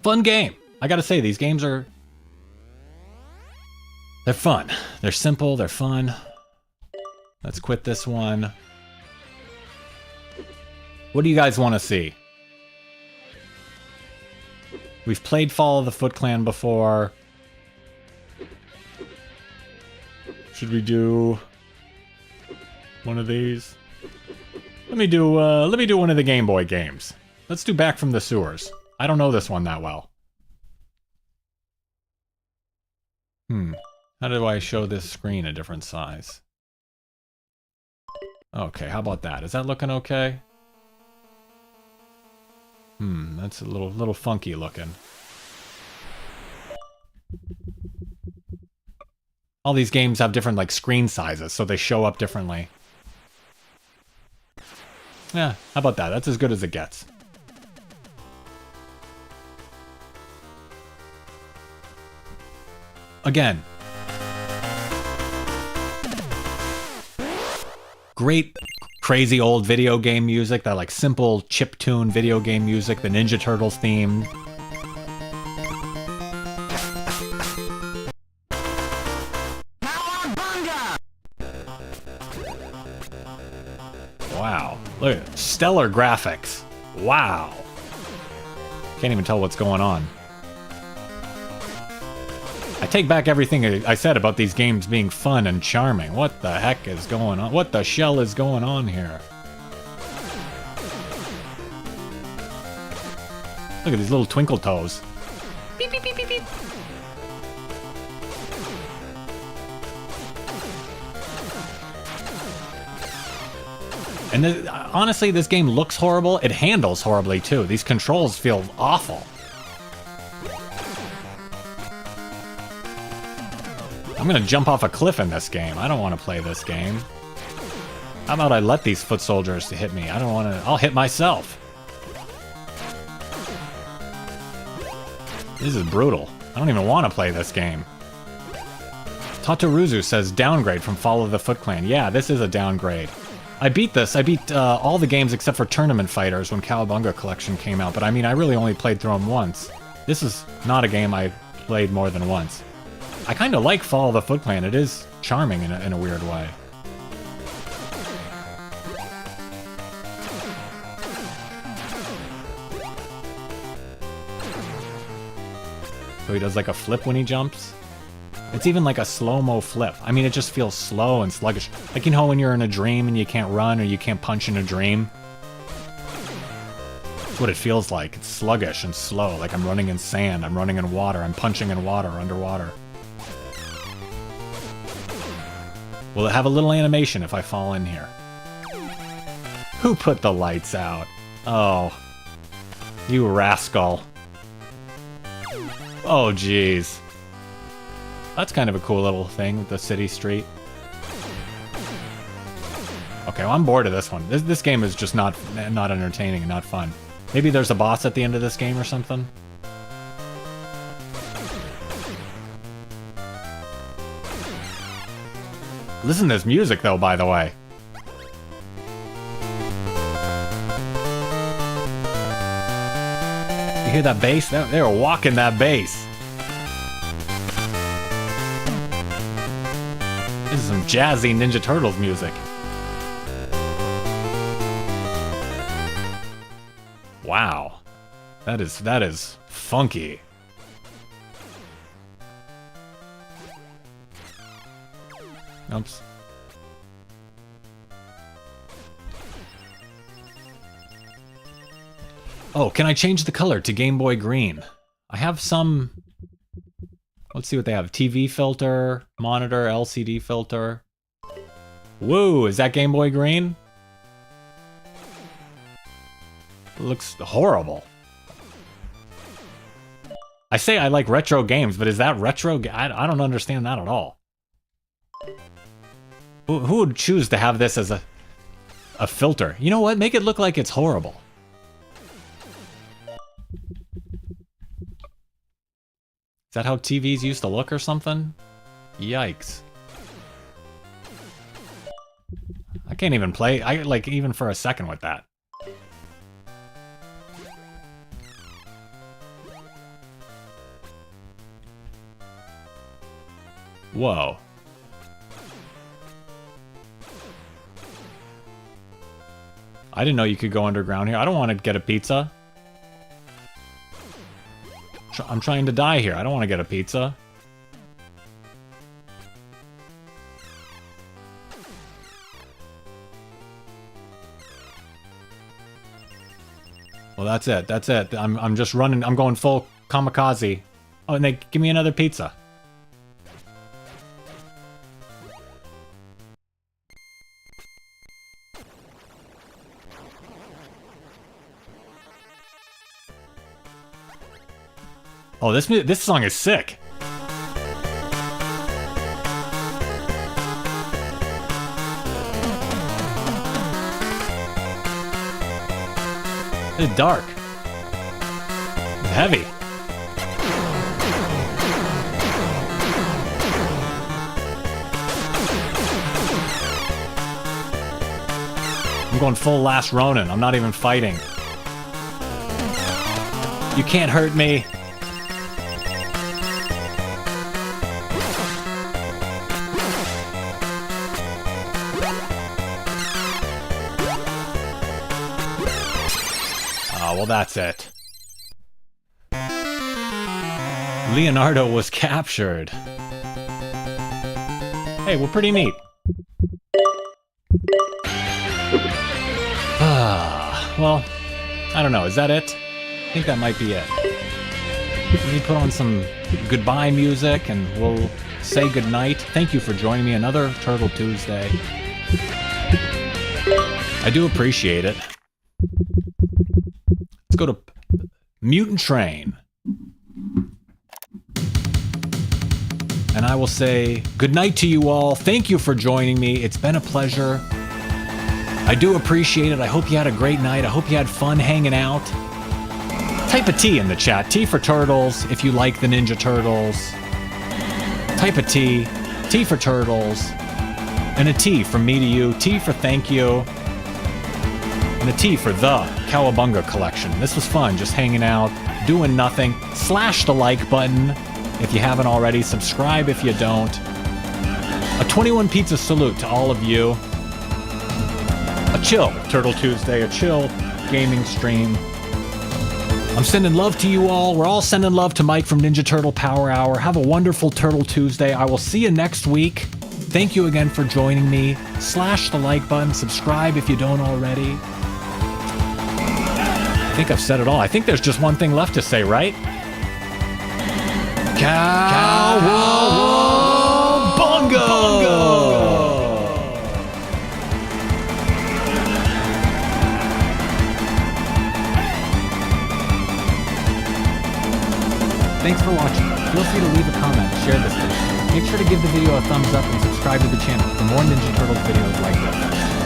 Speaker 1: Fun game. I gotta say, these games are... they're fun. They're simple. They're fun. Let's quit this one. What do you guys want to see? We've played Fall of the Foot Clan before. Should we do one of these? Let me do one of the Game Boy games. Let's do Back from the Sewers. I don't know this one that well. How do I show this screen a different size? Okay, how about that? Is that looking okay? That's a little funky looking. All these games have different, like, screen sizes, so they show up differently. Yeah, how about that? That's as good as it gets. Again. Great, crazy old video game music, that, like, simple chiptune video game music, the Ninja Turtles theme. Wow. Look at it. Stellar graphics. Wow. Can't even tell what's going on. I take back everything I said about these games being fun and charming. What the heck is going on? What the shell is going on here? Look at these little twinkle toes. Beep, beep, beep, beep, beep. And honestly, this game looks horrible. It handles horribly, too. These controls feel awful. I'm gonna jump off a cliff in this game. I don't want to play this game. How about I let these foot soldiers hit me? I don't want to... I'll hit myself. This is brutal. I don't even want to play this game. Tatoruzu says downgrade from Fall of the Foot Clan. Yeah, this is a downgrade. I beat this. I beat all the games except for Tournament Fighters when Cowabunga Collection came out, but I mean, I really only played through them once. This is not a game I played more than once. I kind of like Fall of the Foot Clan. It is charming in a weird way. So he does like a flip when he jumps. It's even like a slow-mo flip. I mean, it just feels slow and sluggish. Like, you know when you're in a dream and you can't run or you can't punch in a dream? That's what it feels like. It's sluggish and slow, like I'm running in sand, I'm running in water, I'm punching in water, underwater. Will it have a little animation if I fall in here? Who put the lights out? Oh. You rascal. Oh, jeez. That's kind of a cool little thing with the city street. Okay, well, I'm bored of this one. This game is just not entertaining and not fun. Maybe there's a boss at the end of this game or something? Listen to this music, though, by the way. You hear that bass? They were walking that bass. This is some jazzy Ninja Turtles music. Wow. That is funky. Oops. Oh, can I change the color to Game Boy Green? I have some... Let's see what they have. TV filter, monitor, LCD filter. Whoa, is that Game Boy Green? It looks horrible. I say I like retro games, but is that retro? I don't understand that at all. Who would choose to have this as a filter? You know what? Make it look like it's horrible. Is that how TVs used to look or something? Yikes. I can't even play, like, even for a second with that. Whoa. I didn't know you could go underground here. I don't want to get a pizza. I'm trying to die here. I don't want to get a pizza. Well, that's it. That's it. I'm just running. I'm going full kamikaze. Oh, and they give me another pizza. Oh, this song is sick. It's dark. It's heavy. I'm going full Last Ronin. I'm not even fighting. You can't hurt me. Well, that's it. Leonardo was captured. Hey, well, pretty neat. Well, I don't know. Is that it? I think that might be it. Let me put on some goodbye music and we'll say goodnight. Thank you for joining me another Turtle Tuesday. I do appreciate it. Let's go to Mutant Train. And I will say good night to you all. Thank you for joining me. It's been a pleasure. I do appreciate it. I hope you had a great night. I hope you had fun hanging out. Type a T in the chat. T for Turtles if you like the Ninja Turtles. Type a T. T for Turtles. And a T from me to you. T for thank you. And a T for the Cowabunga collection. This was fun, just hanging out, doing nothing. Slash the like button if you haven't already. Subscribe if you don't. A 21 pizza salute to all of you. A chill Turtle Tuesday, a chill gaming stream. I'm sending love to you all. We're all sending love to Mike from Ninja Turtle Power Hour. Have a wonderful Turtle Tuesday. I will see you next week. Thank you again for joining me. Slash the like button. Subscribe if you don't already. I think I've said it all. I think there's just one thing left to say, right? Cowabunga! Thanks for watching. Feel free to leave a comment and share this video. Make sure to give the video a thumbs up and subscribe to the channel for more Ninja Turtles videos like this.